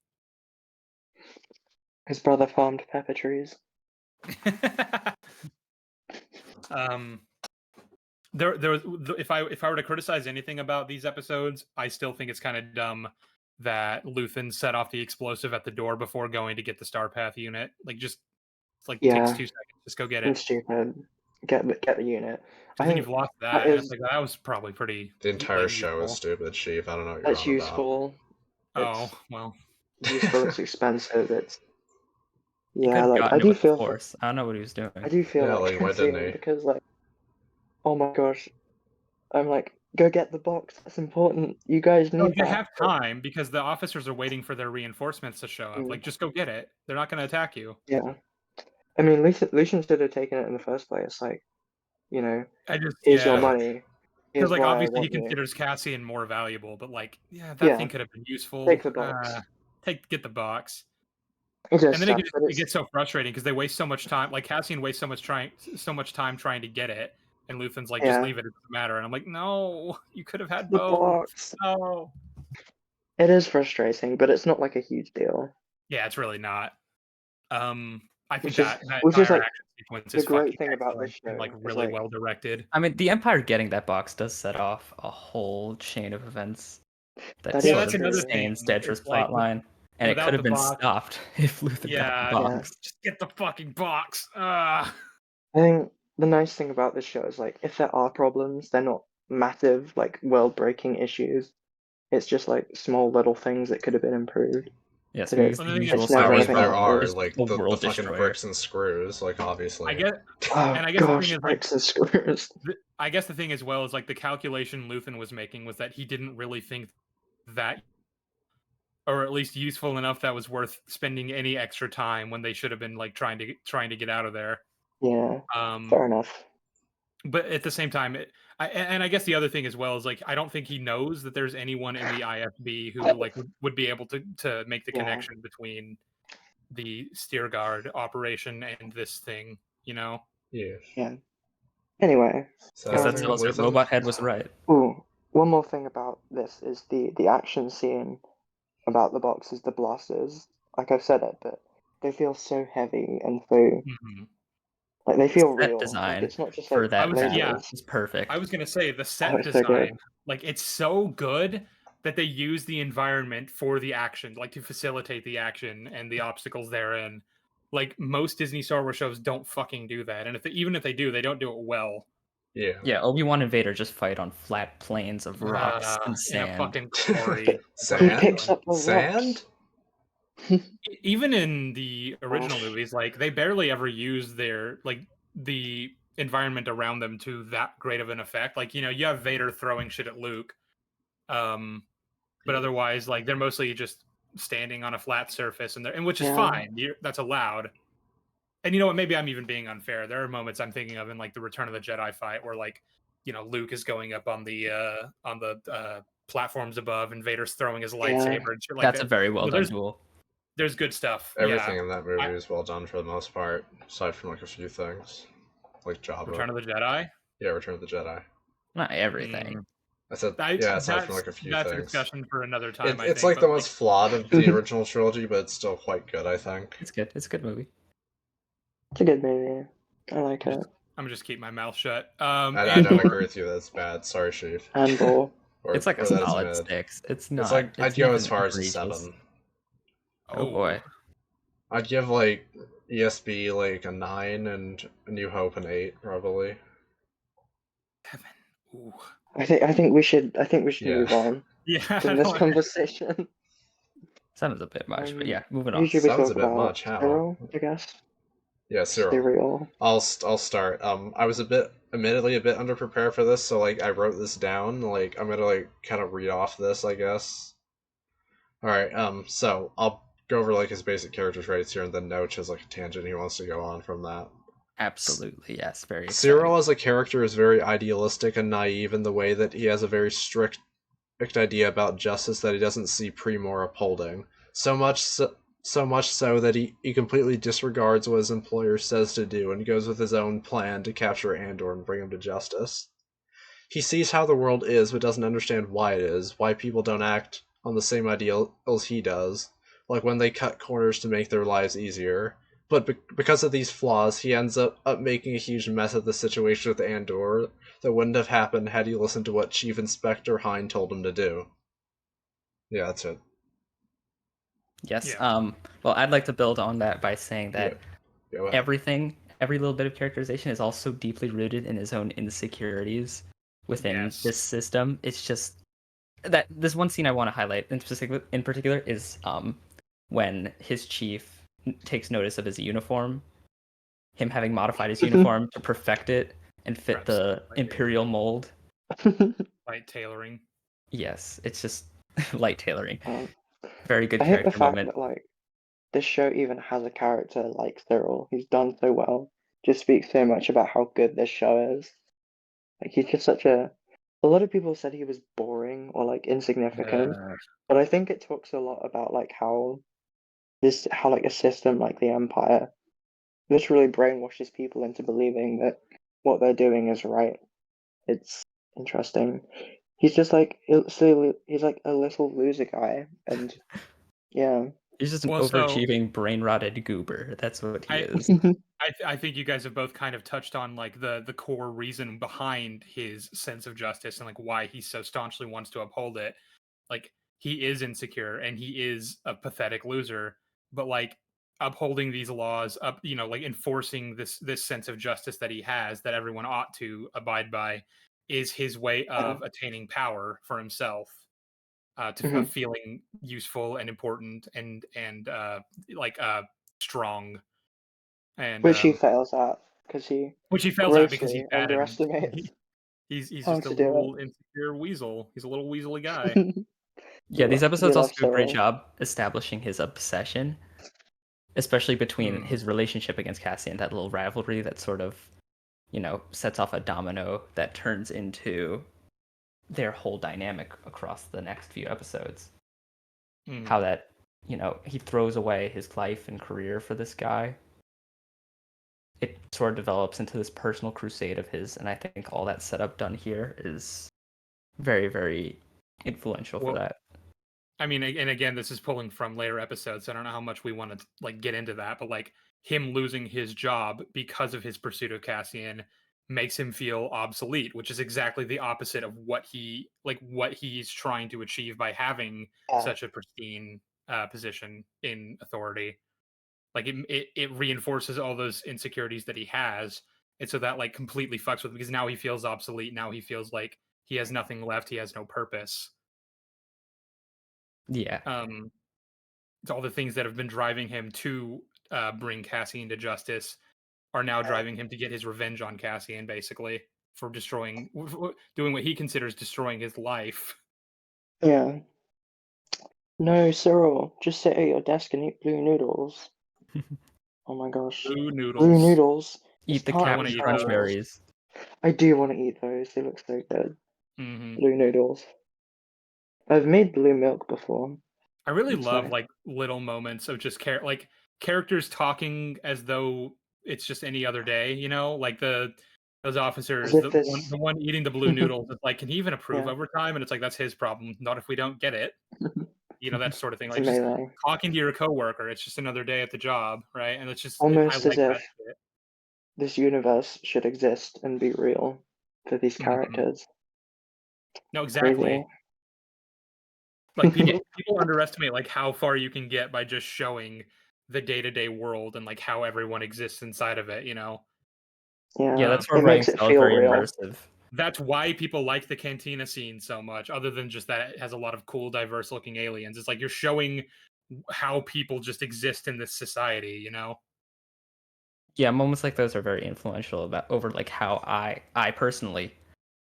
His brother farmed pepper trees. There was, if I were to criticize anything about these episodes, I still think it's kind of dumb that Luthen set off the explosive at the door before going to get the Star Path unit. Like, just takes Yeah, 2 seconds. Just go get it's it. stupid. Get the unit. I Because then think you've lost that that, and it's is like that was probably pretty. The entire like, show is useful. stupid, Sheev. I don't know what you're that's on about. useful. Oh It's well. useful. It's expensive. It's He yeah. could have Like I gotten it do with the feel. Force. I don't know what he was doing. I do feel Yeah, like like, why didn't Cassian he? because like, oh my gosh, I'm like, go get the box. That's important. You guys No, need they that. have time because the officers are waiting for their reinforcements to show up. Mm. Like, just go get it. They're not going to attack you. Yeah. I mean, Lucian should have taken it in the first place. Like, you know, I just here's your yeah. money. Because Here's like why I obviously he want you. considers Cassian more valuable, but like yeah, that Yeah. thing could have been useful. Take the box. Get the box. It just And then sucks, but it gets so frustrating because they waste so much time. Like Cassian wastes so much time trying to get it, and Luthen's like, just Yeah. leave it. It doesn't matter. And I'm like, no, you could have had the both. box. No. It is frustrating, but it's not like a huge deal. Yeah, it's really not. I think Which is- that which is, entire like, action sequence the is great fucking thing about excellent this and show like is, really like- well directed. I mean, the Empire getting that box does set off a whole chain of events that That sort is that's of true. another thing. sustains Dedra's It's like, plotline, and it without could have the been box- stopped if Luthen Yeah. got the box. Just get the fucking box. I think the nice thing about this show is like if there are problems, they're not massive, like world-breaking issues. It's just like small little things that could have been improved. Yes, But we it's- use the it's usual never Star Wars anything there else. are It's like the the world fucking destroyer. bricks and screws, like obviously. I guess Oh And I guess the gosh, thing is, like- bricks and screws. I guess the thing as well is like the calculation Luthen was making was that he didn't really think that, or at least useful enough that was worth spending any extra time when they should have been like trying to get out of there. Yeah, fair enough. But at the same time, and I guess the other thing as well is like I don't think he knows that there's anyone in the IFB who like would be able to make the Yeah. connection between the Steer Guard operation and this thing. You know. Yeah. Anyway, So Because Um, that tells us Luthen- Robot Head was right. ooh, one more thing about this is the action scene about the boxes, the blasters. Like I've said it, but they feel so heavy and so Mm-hmm. like they feel Set real. design Like, it's not just for like that was- map yeah. is perfect. I was gonna say the set it's so good. design, like it's so good that they use the environment for the action, like to facilitate the action and the obstacles therein. Like most Disney Star Wars shows don't fucking do that, and even if they do, they don't do it well. Yeah, Obi-Wan and Vader just fight on flat plains of rocks and In a sand. fucking quarry. Sand? Who picks up the Sand? Even in the original Gosh. movies, like they barely ever use their like the environment around them to that great of an effect. Like you have Vader throwing shit at Luke, but otherwise, like they're mostly just standing on a flat surface, and which is Yeah. fine. That's allowed. And you know what? Maybe I'm even being unfair. There are moments I'm thinking of in like the Return of the Jedi fight where like Luke is going up on the platforms above, and Vader's throwing his lightsaber and shit like That's that. a very well done there's- duel. There's good stuff. Everything Yeah. in that movie is well done for the most part, aside from like a few things, like Jabba. Return of the Jedi. Yeah, Return of the Jedi. Not everything. I said That's- yeah, aside from like a few that's things. a discussion for another time. It's I like think, the but, most flawed of the original trilogy, but it's still quite good, I think. It's good. It's a good movie. It's a good movie. I like it. I'm gonna just keep my mouth shut. I don't Andor- agree with you. That's bad. Sorry, Sheev. Andor. Or- It's like a or that is solid mid. 6. It's not. It's like I'd it's go nothing as far as a egregious. 7. Oh boy. I'd give like ESB like a 9 and A New Hope an 8 probably. 7. Ooh. I think we should Yeah. move on Yeah. from this conversation. Sounds a bit much, but yeah, moving Who on. should we Sounds talk a bit about? much, how? Cyril, I guess. Yeah, Cyril. Cyril. I'll start. I was admittedly a bit underprepared for this, so like I wrote this down. Like I'm gonna like kind of read off this, I guess. All right. So I'll go over like his basic character traits here, and then Noach has like a tangent he wants to go on from that. Absolutely, yes. Very exciting. Cyril as a character is very idealistic and naive in the way that he has a very strict idea about justice that he doesn't see Premor upholding. So much so that he completely disregards what his employer says to do and goes with his own plan to capture Andor and bring him to justice. He sees how the world is, but doesn't understand why it is, why people don't act on the same ideals he does, like when they cut corners to make their lives easier. But because of these flaws, he ends up making a huge mess of the situation with Andor that wouldn't have happened had he listened to what Chief Inspector Hine told him to do. Yeah, that's it. Yes. Yeah. Well, I'd like to build on that by saying that Go ahead. every little bit of characterization is also deeply rooted in his own insecurities within Yes. this system. It's just that this one scene I want to highlight in particular is when his chief takes notice of his uniform, him having modified his uniform to perfect it and fit Perhaps the imperial mold. light tailoring. Yes, it's just light tailoring. Um, Very good I hate the character fact moment. that like this show even has a character like Cyril. He's done so well. Just speaks so much about how good this show is. Like he's just such a. A lot of people said he was boring or like insignificant, but I think it talks a lot about like how like a system like the Empire literally brainwashes people into believing that what they're doing is right. It's interesting. He's just like he's like a little loser guy, and yeah. He's just an Well, so overachieving, brain-rotted goober. That's what he is. I think you guys have both kind of touched on like the core reason behind his sense of justice and like why he so staunchly wants to uphold it. Like he is insecure and he is a pathetic loser, but like upholding these laws, like enforcing this sense of justice that he has that everyone ought to abide by is his way of attaining power for himself. Of Mhm. feeling useful and important and strong and Which he fails at because he which he fails at because he's grossly bad and underestimates he's how just a to do little insecure weasel. He's a little weaselly guy. it. Yeah, these We episodes also love do a great Cyril. job establishing his obsession, especially between Mm. his relationship against Cassian, that little rivalry that sort of, sets off a domino that turns into their whole dynamic across the next few episodes. How that, he throws away his life and career for this guy. It sort of develops into this personal crusade of his, and I think all that setup done here is very, very influential for Well, that. I mean, and again, this is pulling from later episodes. So I don't know how much we want to like get into that, but like him losing his job because of his pursuit of Cassian makes him feel obsolete, which is exactly the opposite of what he's trying to achieve by having Yeah. such a pristine position in authority. Like it reinforces all those insecurities that he has, and so that like completely fucks with him because now he feels obsolete. Now he feels like he has nothing left. He has no purpose. Yeah. It's all the things that have been driving him to bring Cassian to justice are now driving him to get his revenge on Cassian, basically for doing what he considers destroying his life. Yeah. No, Cyril, just sit at your desk and eat blue noodles. Oh my gosh. Blue Blue noodles. noodles. It's Eat the part I of want the to Captain eat Star Crunch those. Wars. berries. I do want to eat those. They look so good. Mm-hmm. Blue noodles. I've made blue milk before. I really It's love nice. like little moments of just like characters talking as though it's just any other day, like those officers, As if the this. one eating the blue noodles, it's like, can he even approve Yeah. overtime? And it's like that's his problem, not if we don't get it. That sort of thing. It's Like just amazing. talking to your coworker, it's just another day at the job, right? And I Almost as like that if shit. this universe should exist and be real for these Mhm. characters. No, Crazy. exactly. Like people underestimate like how far you can get by just showing the day-to-day world and like how everyone exists inside of it, Yeah. Yeah, that's where It writing makes it style is feel very real. immersive. That's why people like the cantina scene so much, other than just that it has a lot of cool, diverse looking aliens. It's like you're showing how people just exist in this society. Yeah, moments like those are very influential over like how I personally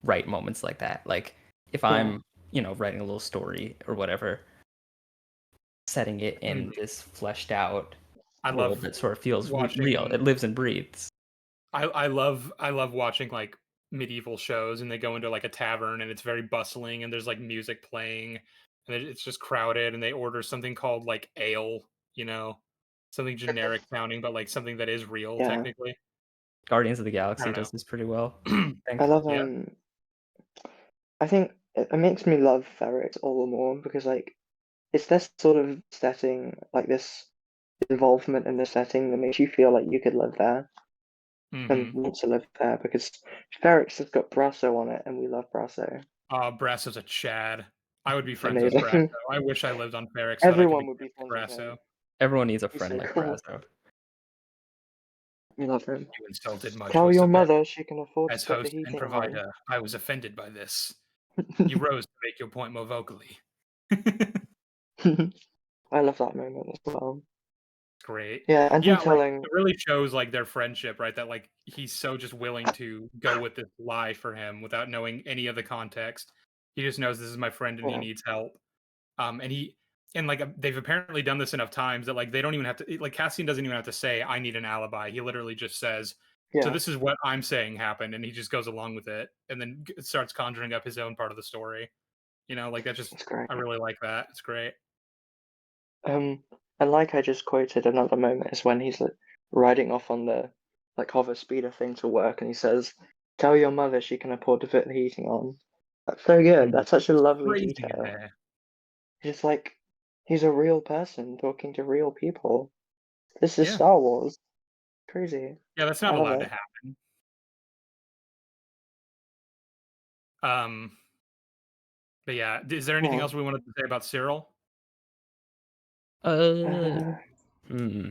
write moments like that. Like if Yeah. I'm, writing a little story or whatever, setting it in this fleshed out I world love that sort of feels real. watching. It lives and breathes. I love watching like medieval shows, and they go into like a tavern, and it's very bustling, and there's like music playing, and it's just crowded, and they order something called like ale, something generic sounding, but like something that is real Yeah. technically. Guardians of the I Galaxy don't does know. this pretty well. I think. I love Yeah. I think it makes me love ferrets all the more because like it's this sort of setting, like this involvement in the setting that makes you feel like you could live there and Mm-hmm. want to live there because Ferrex has got Brasso on it, and we love Brasso. Brasso's a Chad. I would be It's friends with Brasso. amazing. I wish I lived on Ferrix so that I could Everyone be would be friends friends with with him. Brasso. Everyone needs a He's friend so like cool. Brazo. We love him. You insulted my Tell choice your of bed. mother she can afford to As put the host and heating provider, I was offended by this. on. You rose to make your point more vocally. I love that moment as well. Great. Yeah, and him Yeah, like telling it really shows like their friendship, right? That like he's so just willing to go with this lie for him without knowing any of the context. He just knows this is my friend and he yeah, needs help. And he and like they've apparently done this enough times that like they don't even have to like Cassian doesn't even have to say I need an alibi. He literally just says, "So yeah, this is what I'm saying happened," and he just goes along with it and then starts conjuring up his own part of the story. You know, like that just it's great. I really like that. It's great. Um, and like I just quoted, another moment is when he's like, riding off on the like hover speeder thing to work, and he says, "Tell your mother she can afford to put the heating on." That's so good. That's such a lovely Crazy in detail. there. It's like he's a real person talking to real people. This is Yeah. Star Wars. Crazy. Yeah, that's I not love allowed to it. happen. But yeah, is there anything Yeah. else we wanted to say about Cyril? Uh, Uh, hmm.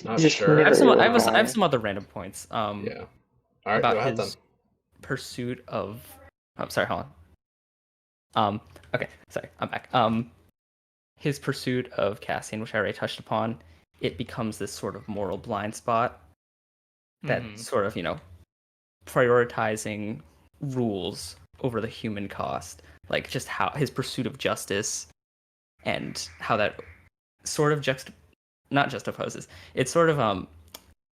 Not he's just sure. I have never a some. real I have guy. some other random points. Yeah. All right, go About ahead then. his pursuit of. I'm sorry. Hold on. Okay. Sorry. I'm back. His pursuit of Cassian, which I already touched upon, it becomes this sort of moral blind spot that Mhm. sort of prioritizing rules over the human cost, like just how his pursuit of justice and how that sort of not juxtaposes. It sort of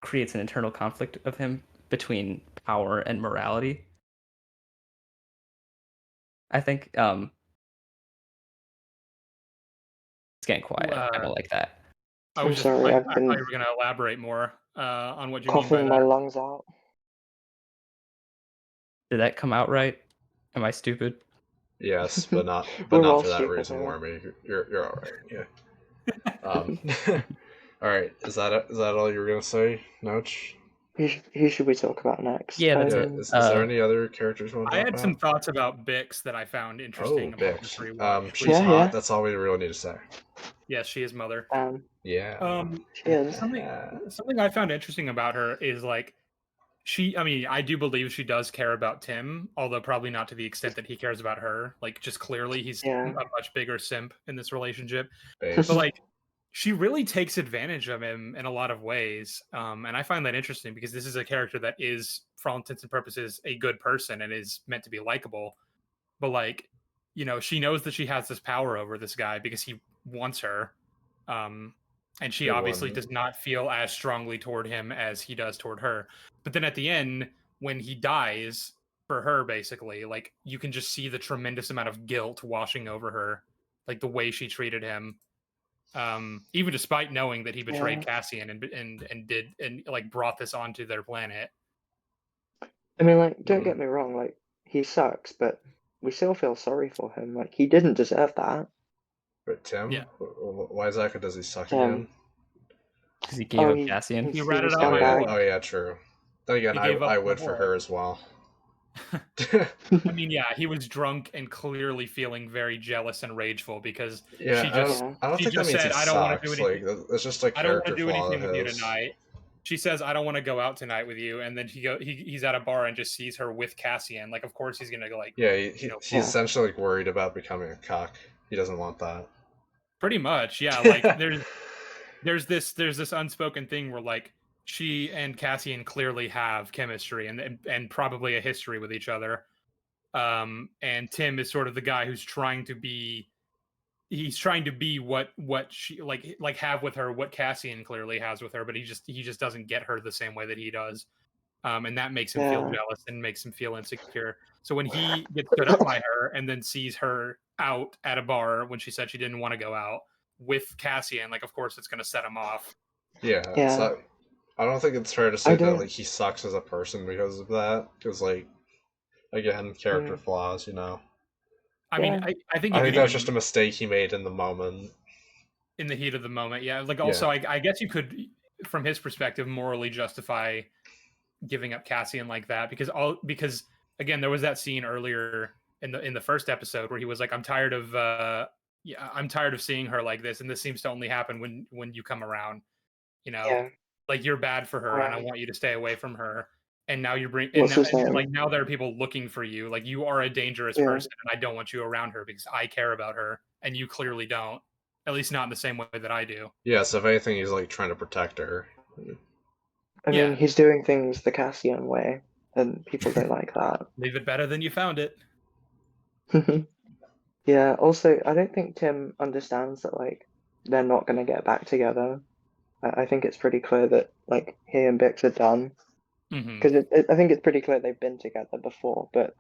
creates an internal conflict of him between power and morality. I think it's getting quiet. I don't like that. I I'm was just sorry, I I've thought you been were going to elaborate more on what you mean by coughing my that. lungs out. Did that come out right? Am I stupid? Yes, but We're all not for that stupid reason, here. Wormy. You're all right. Yeah. All right. Is that all you were gonna say, Noach? Who should we talk about next? Yeah, that's Yeah. it. Is there any other characters you want to I talk had some about? thoughts about Bix that I found Oh, interesting about this Bix. rewatch. She's Yeah, hot. yeah. That's all we really need to say. Yes, she is mother. Yeah. She is. Something I found interesting about her is like I mean, I do believe she does care about Tim, although probably not to the extent that he cares about her. Like, just clearly, he's a Yeah. much bigger simp in this relationship. Babes. But like, she really takes advantage of him in a lot of ways, and I find that interesting because this is a character that is, for all intents and purposes, a good person and is meant to be likable. But like, she knows that she has this power over this guy because he wants her, um, and she Who obviously won? does not feel as strongly toward him as he does toward her. But then at the end, when he dies for her, basically, like you can just see the tremendous amount of guilt washing over her, like the way she treated him, even despite knowing that he betrayed Yeah. Cassian and did and like brought this onto their planet. I mean, like, don't get me wrong, like, he sucks, but we still feel sorry for him. Like, he didn't deserve that. But Tim? Yeah. Why is that? Does he suck Tim. again? Because he gave up he, Cassian. He he's a ratted out my scumbag. boy. Oh yeah, true. Then again, He gave up I on the would for boy. her as well. I mean, yeah, he was drunk and clearly feeling very jealous and rageful because Yeah, she just I don't she think that just means said, he "I don't want to do sucks. anything. Like, it's just a I don't want to character do flaw anything of with you his. tonight." She says, "I don't want to go out tonight with you," and then he's at a bar and just sees her with Cassian. Like, of course he's gonna go like, Yeah, he's Yeah. essentially like worried about becoming a cock. He doesn't want that. pretty much, yeah. Like there's this unspoken thing where like she and Cassian clearly have chemistry and probably a history with each other. And Tim is sort of the guy who's trying to be what she like have with her what Cassian clearly has with her, but he just doesn't get her the same way that he does. And that makes him feel Yeah. jealous and makes him feel insecure. So when he gets stood up by her and then sees her out at a bar when she said she didn't want to go out with Cassian, like of course it's going to set him off. Yeah, Yeah. so I don't think it's fair to I say that don't. like he sucks as a person because of that. Because like again, character flaws. I mean, Yeah. I think I you think could that was even just a mistake he made in the moment. in the heat of the moment. Yeah, like also I guess you could, from his perspective, morally justify giving up Cassian like that because again there was that scene earlier in the first episode where he was like, I'm tired of seeing her like this, and this seems to only happen when you come around. Yeah. Like you're bad for her, and I Right. want you to stay away from her. And now you're What's his name? like now there are people looking for you. Like you are a dangerous Yeah. person, and I don't want you around her because I care about her, and you clearly don't. At least not in the same way that I do. Yeah, so if anything, he's like trying to protect her. I Yeah. mean, he's doing things the Cassian way, and people don't like that. Leave it better than you found it. Yeah, also, I don't think Tim understands that, like, they're not going to get back together. I think it's pretty clear that, like, he and Bix are done. Mhm. Because I think it's pretty clear they've been together before, but,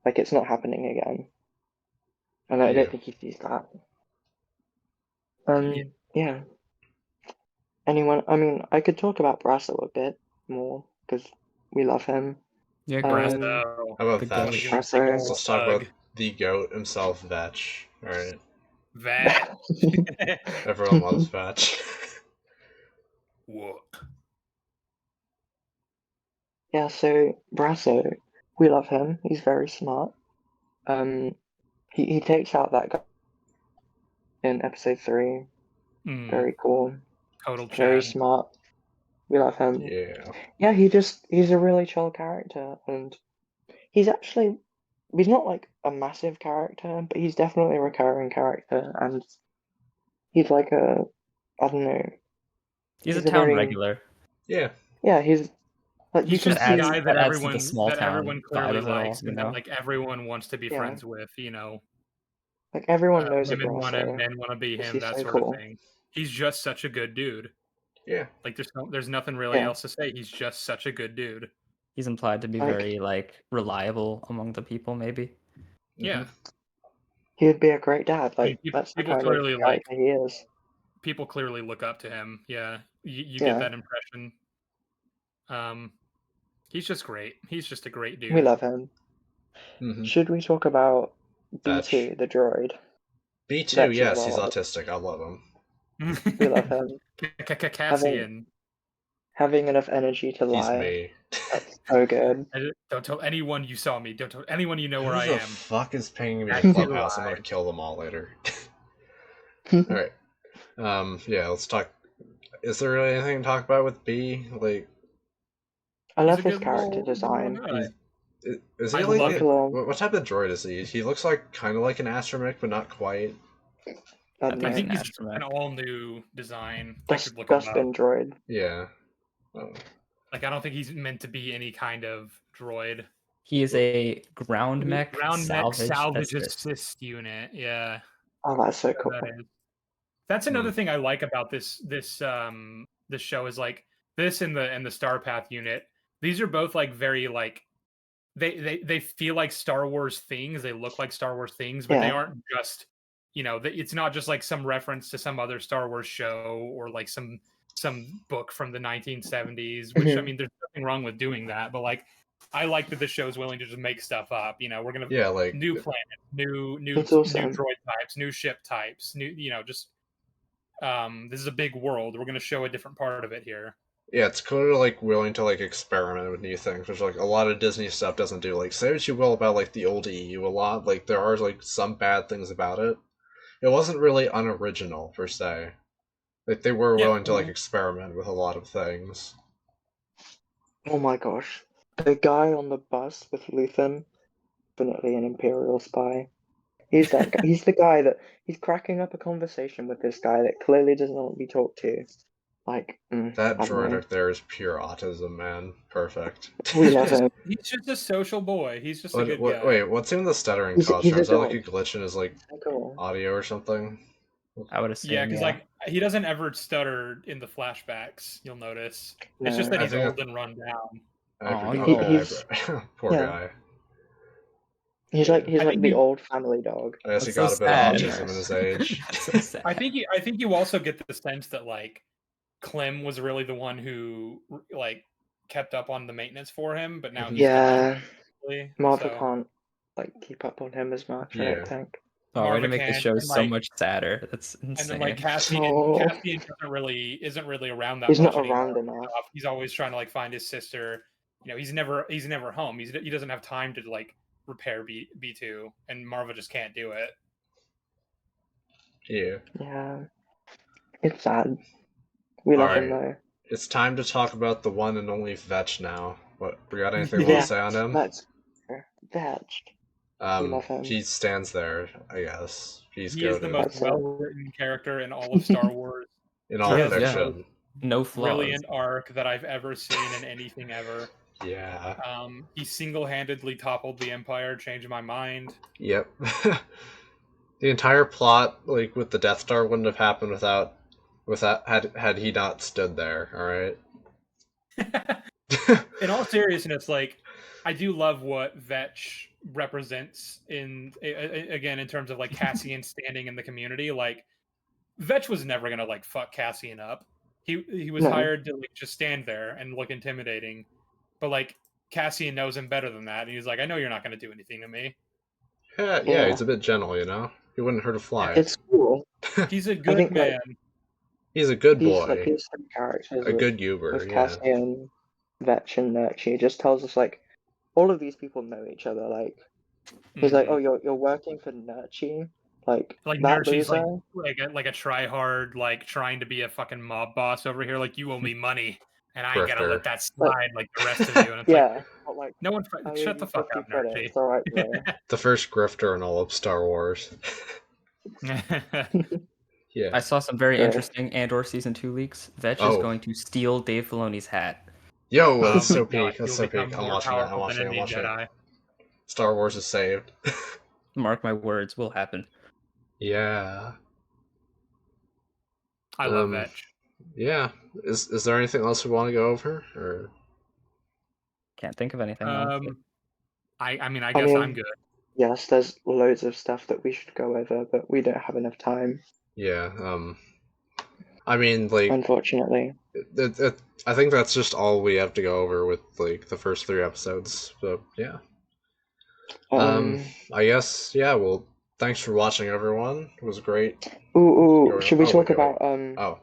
like, it's not happening again. And I Yeah. don't think he sees that. Yeah. Anyone, I mean, I could talk about Brasso a bit more, because we love him. Yeah, Brasso. How about The Vetch? goat. Brasso. Let's talk about the goat himself, Vetch. Alright. Vet. Everyone loves Vetch. What? Yeah, so Brasso, we love him. He's very smart. He takes out that guy in episode 3. Very cool. Total Very Chad. smart. We love him. Yeah. Yeah, he's a really chill character, and he's not like a massive character, but he's definitely a recurring character, and he's like I don't know. He's a He's a town very regular. Yeah. Yeah, he's like you He's can just see the guy that adds to the small town everyone clearly vibe of it all, likes, you and know? that like everyone wants to be Yeah. friends with. like everyone knows a Women want him, Brasso. men want to be because him, he's that so sort cool. of thing. He's just such a good dude. Yeah. Like there's nothing really Yeah. else to say. He's just such a good dude. He's implied to be Like- very like reliable among the people, maybe. Yeah. He would be a great dad. I mean, Like that's the people kind clearly of like character he is. people clearly look up to him. Yeah, you Yeah. get that impression. He's just great. He's just a great dude. We love him. Mm-hmm. Should we talk about Vetch. B2, the droid? B2, Vetch as yes, he's well. autistic. I love him. We love him. Cassian. Having enough energy to He's lie. me. That's so good. Don't tell anyone you saw me. Don't tell anyone you know where Who I the am. fuck is pinging me That's in your Clubhouse? I'm lie. gonna kill them all later. Alright. Yeah, let's talk. Is there really anything to talk about with B? Like, I love He's a his good character little design. guy. is he I like love it. what type of droid is he? He looks like kind of like an astromech, but not quite. I I don't know. think he's Astromech. an all new design. I Dust, could look him up. Dustbin droid. Yeah. Oh. Like I don't think he's meant to be any kind of droid. He is a ground mech Ground mech salvage assist. assist unit. Yeah. Oh, that's so cool. That is. That's another thing I like about this show is like this and the Star Path unit. These are both like very like they feel like Star Wars things. They look like Star Wars things, but they Yeah. aren't just it's not just like some reference to some other Star Wars show or like some book from the 1970s. Which I mean, there's nothing wrong with doing that, but like I like that the show is willing to just make stuff up. We're gonna like new planet, new It's awesome. new droid types, new ship types, new just this is a big world. We're gonna show a different part of it here. Yeah, it's clearly like willing to like experiment with new things, which like a lot of Disney stuff doesn't do. Like, say what you will about like the old EU a lot, like there are like some bad things about it. It wasn't really unoriginal per se. Like they were willing to like experiment with a lot of things. Oh my gosh. The guy on the bus with Luthen, definitely an Imperial spy. He's that guy. He's the guy that he's cracking up a conversation with this guy that clearly doesn't want to be talked to. Like That I don't droid know. right there is pure autism, man. Perfect. We love him. He's just a social boy. He's just a good guy. Wait, what's even the stuttering He's costume? a Is that like dog. a glitch in his like So cool. audio or something? I would assume. Yeah, because like he doesn't ever stutter in the flashbacks. You'll notice. No. It's just that I he's think old and run down. He's- Poor yeah. guy. He's like I think the he- old family dog. I guess he That's got so a bit sad. of autism in his age. So sad. I think you also get the sense that like Clem was really the one who like kept up on the maintenance for him, but now he's Yeah. gone, Martha so- can't like keep up on him as much, I Yeah. don't think. Oh, way to Marva make the can't, show and so like much sadder. That's and then like insane. Oh. Cassian isn't really around that He's much not anymore. around enough. He's always trying to like find his sister. You know, he's never home. He doesn't have time to like repair B2, and Marva just can't do it. Yeah. Yeah. It's sad. We love him Alright. though. It's time to talk about the one and only Vetch now. What, we got anything you want Yeah, to say on him? That's Vetch. We love him. He stands there, I guess. He is the most That's it. well-written character in all of Star Wars. in all He has the fiction. No flaws. Brilliant arc that I've ever seen in anything ever. Yeah. He single-handedly toppled the Empire, changed my mind. Yep. The entire plot, like with the Death Star, wouldn't have happened without had he not stood there. All right. In all seriousness, like I do love what Vetch represents again in terms of like Cassian standing in the community. Like Vetch was never gonna like fuck Cassian up. He was No. hired to like just stand there and look intimidating, but like Cassian knows him better than that, and he's like, I know you're not gonna do anything to me. Yeah, he's a bit gentle, you know. He wouldn't hurt a fly. It's cool. He's a good think, man. He's a good These boy. like these three characters A with, good Uber. with Yeah. Cassian, Vetch, and Nurchi just tells us like all of these people know each other. Like he's like, oh, you're working for Nurchi, like that Nurchi's loser. like a try hard, like trying to be a fucking mob boss over here. Like you owe me money, and I ain't gonna let that slide like the rest of you. And it's Yeah, but like no one, shut the fuck up, credit. Nurchi. It's all right, bro. The first grifter in all of Star Wars. Yeah. I saw some very Yeah. interesting Andor season 2 leaks. Vetch is Oh. going to steal Dave Filoni's hat. Yo, that's so Oh my God, peak. That's you'll so become peak. I'm more watching it. I'm powerful watching than it. I'm any watching it. Jedi. Star Wars is saved. Mark my words, will happen. Yeah. I love Vetch. Yeah. Is there anything else we want to go over? Or Can't think of anything. honestly. I mean, I guess I'm good. Yes, there's loads of stuff that we should go over, but we don't have enough time, yeah. I mean, like, unfortunately. I think that's just all we have to go over with like the first 3 episodes. So yeah. I guess well. Thanks for watching, everyone. It was great. Should we talk wait. about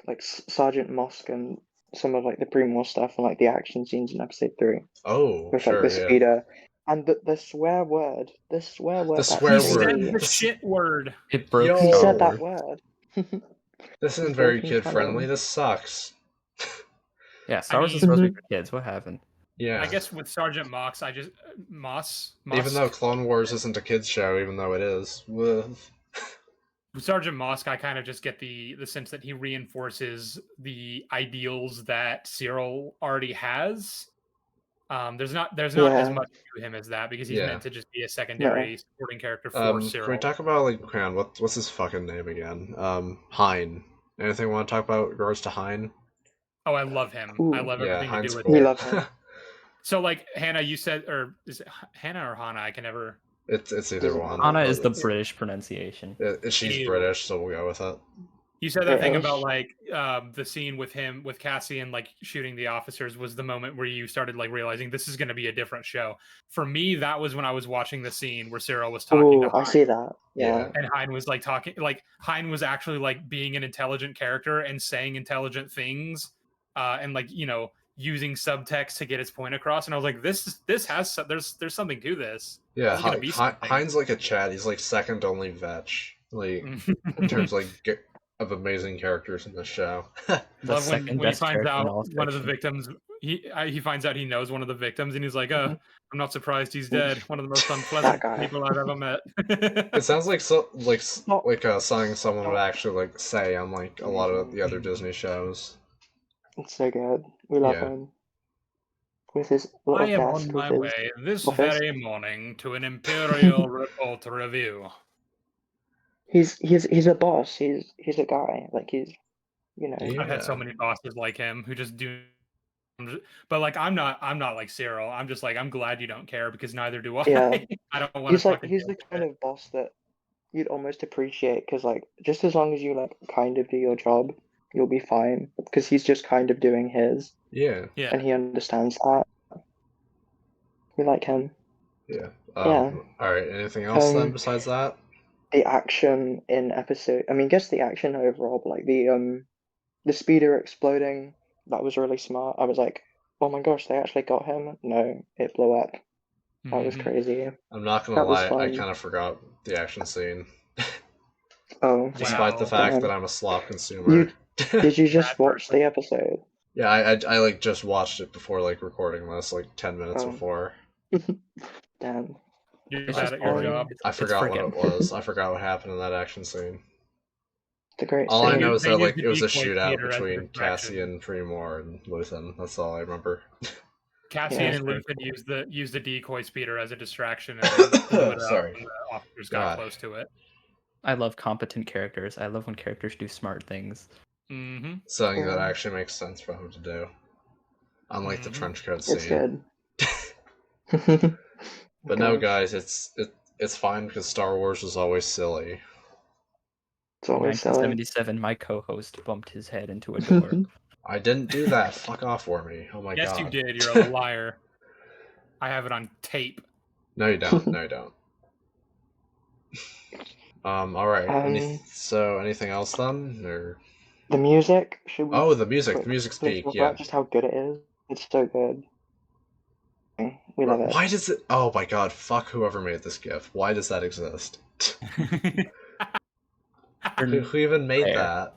like Sergeant Mosk and some of like the pre-war stuff and like the action scenes in episode 3 Oh, with sure. like the Yeah. speeder and the swear word. The swear word. The that swear He word. said the shit word. It broke Yo. He Star said that Wars. word. This isn't He's very breaking kid friendly. canon. This sucks. Yeah, Star Wars is supposed to be for kids. What happened? Yeah. I guess with Sergeant Mox, I just Moss. Even though Clone Wars isn't a kids show, even though it is. With Sergeant Mosk, I kind of just get the sense that he reinforces the ideals that Cyril already has. There's not as much to him as that because he's meant to just be a secondary supporting character for Cyril. Can we talk about like what's his fucking name again? Hein. Anything we want to talk about in regards to Hein? Oh, I love him. I love everything to do with We him. love him. So, like Hannah, you said, or is it Hannah or Hannah? I can never. It's either one. Anna is the British pronunciation. She's British, so we'll go with it. You said that thing about like the scene with Cassian like shooting the officers was the moment where you started like realizing this is going to be a different show. For me, that was when I was watching the scene where Cyril was talking to Hein. I see that. Yeah. And Hein was like talking, like Hein was actually like being an intelligent character and saying intelligent things, and like using subtext to get his point across. And I was like, this has there's something to this. Yeah, Hein's Hein's like a Chad. He's like second only Vetch, like in terms of like of amazing characters in the show. Love when he finds out one of the victims. He finds out he knows one of the victims, and he's like, "Oh, I'm not surprised he's dead. One of the most unpleasant people I've ever met." It sounds like something someone would actually like say on like a lot of the other Disney shows. It's so good. We love him. With his little I am desk, on my with way this office. very morning to an Imperial report review. He's a boss. He's a guy. Like he's, I've had so many bosses like him who just do. But like I'm not like Cyril. I'm just like I'm glad you don't care because neither do I. Yeah. I don't want to. He's the kind of boss that you'd almost appreciate because like just as long as you like kind of do your job, you'll be fine because he's just kind of doing his. Yeah. And he understands that. We like him. Yeah. Yeah. All right. Anything else then besides that? the action in episode. I mean, guess the action overall, but like the speeder exploding, that was really smart. I was like, oh my gosh, they actually got him. No, it blew up. That was Mhm. crazy. I'm not gonna That was lie, I fun. kind of forgot the action scene, Oh, despite the Wow. fact damn. that I'm a slop consumer. Did you just Bad watch person. the episode? Yeah, I like just watched it before like recording this, like 10 minutes Oh. before. Damn. You're It's bad just at your boring. job. I It's forgot what it forgettable. was. I forgot what happened in that action scene. It's a great All I scene. know is They that use like the it was a decoy shootout speeder as a between distraction. Cassian, Tremor, and Luthen. That's all I remember. Cassian Yeah. and Luthen used the decoy speeder as a distraction and then blew it up Sorry. when the officers got God. close to it. I love competent characters. I love when characters do smart things. Mm-hmm. Something that Yeah. actually makes sense for him to do. Unlike the Mhm. trench coat It's scene. good. But no, Gosh, guys, it's fine because Star Wars was always silly. it's In always silly. 1977, my co-host bumped his head into a door. I didn't do that. Fuck off, Wormy. Oh my Yes, god. you did. You're a liar. I have it on tape. No, you don't. No, you don't. All right. So, anything else then? Or The music, should we oh, the music. The quickly music's talk peak. about Yeah. just how good it is? It's so good. We love it. Why does it? Oh my god! Fuck whoever made this GIF. Why does that exist? Who even made Fair. that?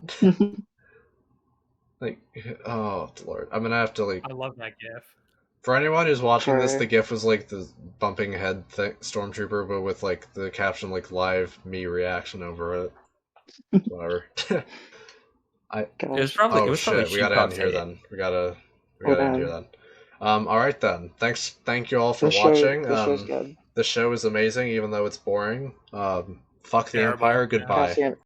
Like, oh lord, I'm gonna have to like. I love that GIF. For anyone who's watching this, For- the GIF was like the bumping head stormtrooper, but with like the caption like live me reaction over it. Whatever. It was Gosh. probably Oh it was probably shit, we gotta end here Sheepdog's then. We gotta Well, end here then. Alright then. Thank you all for This watching. show's good. The show is amazing, even though it's boring. Fuck the Terrible. Empire, goodbye. Cassian,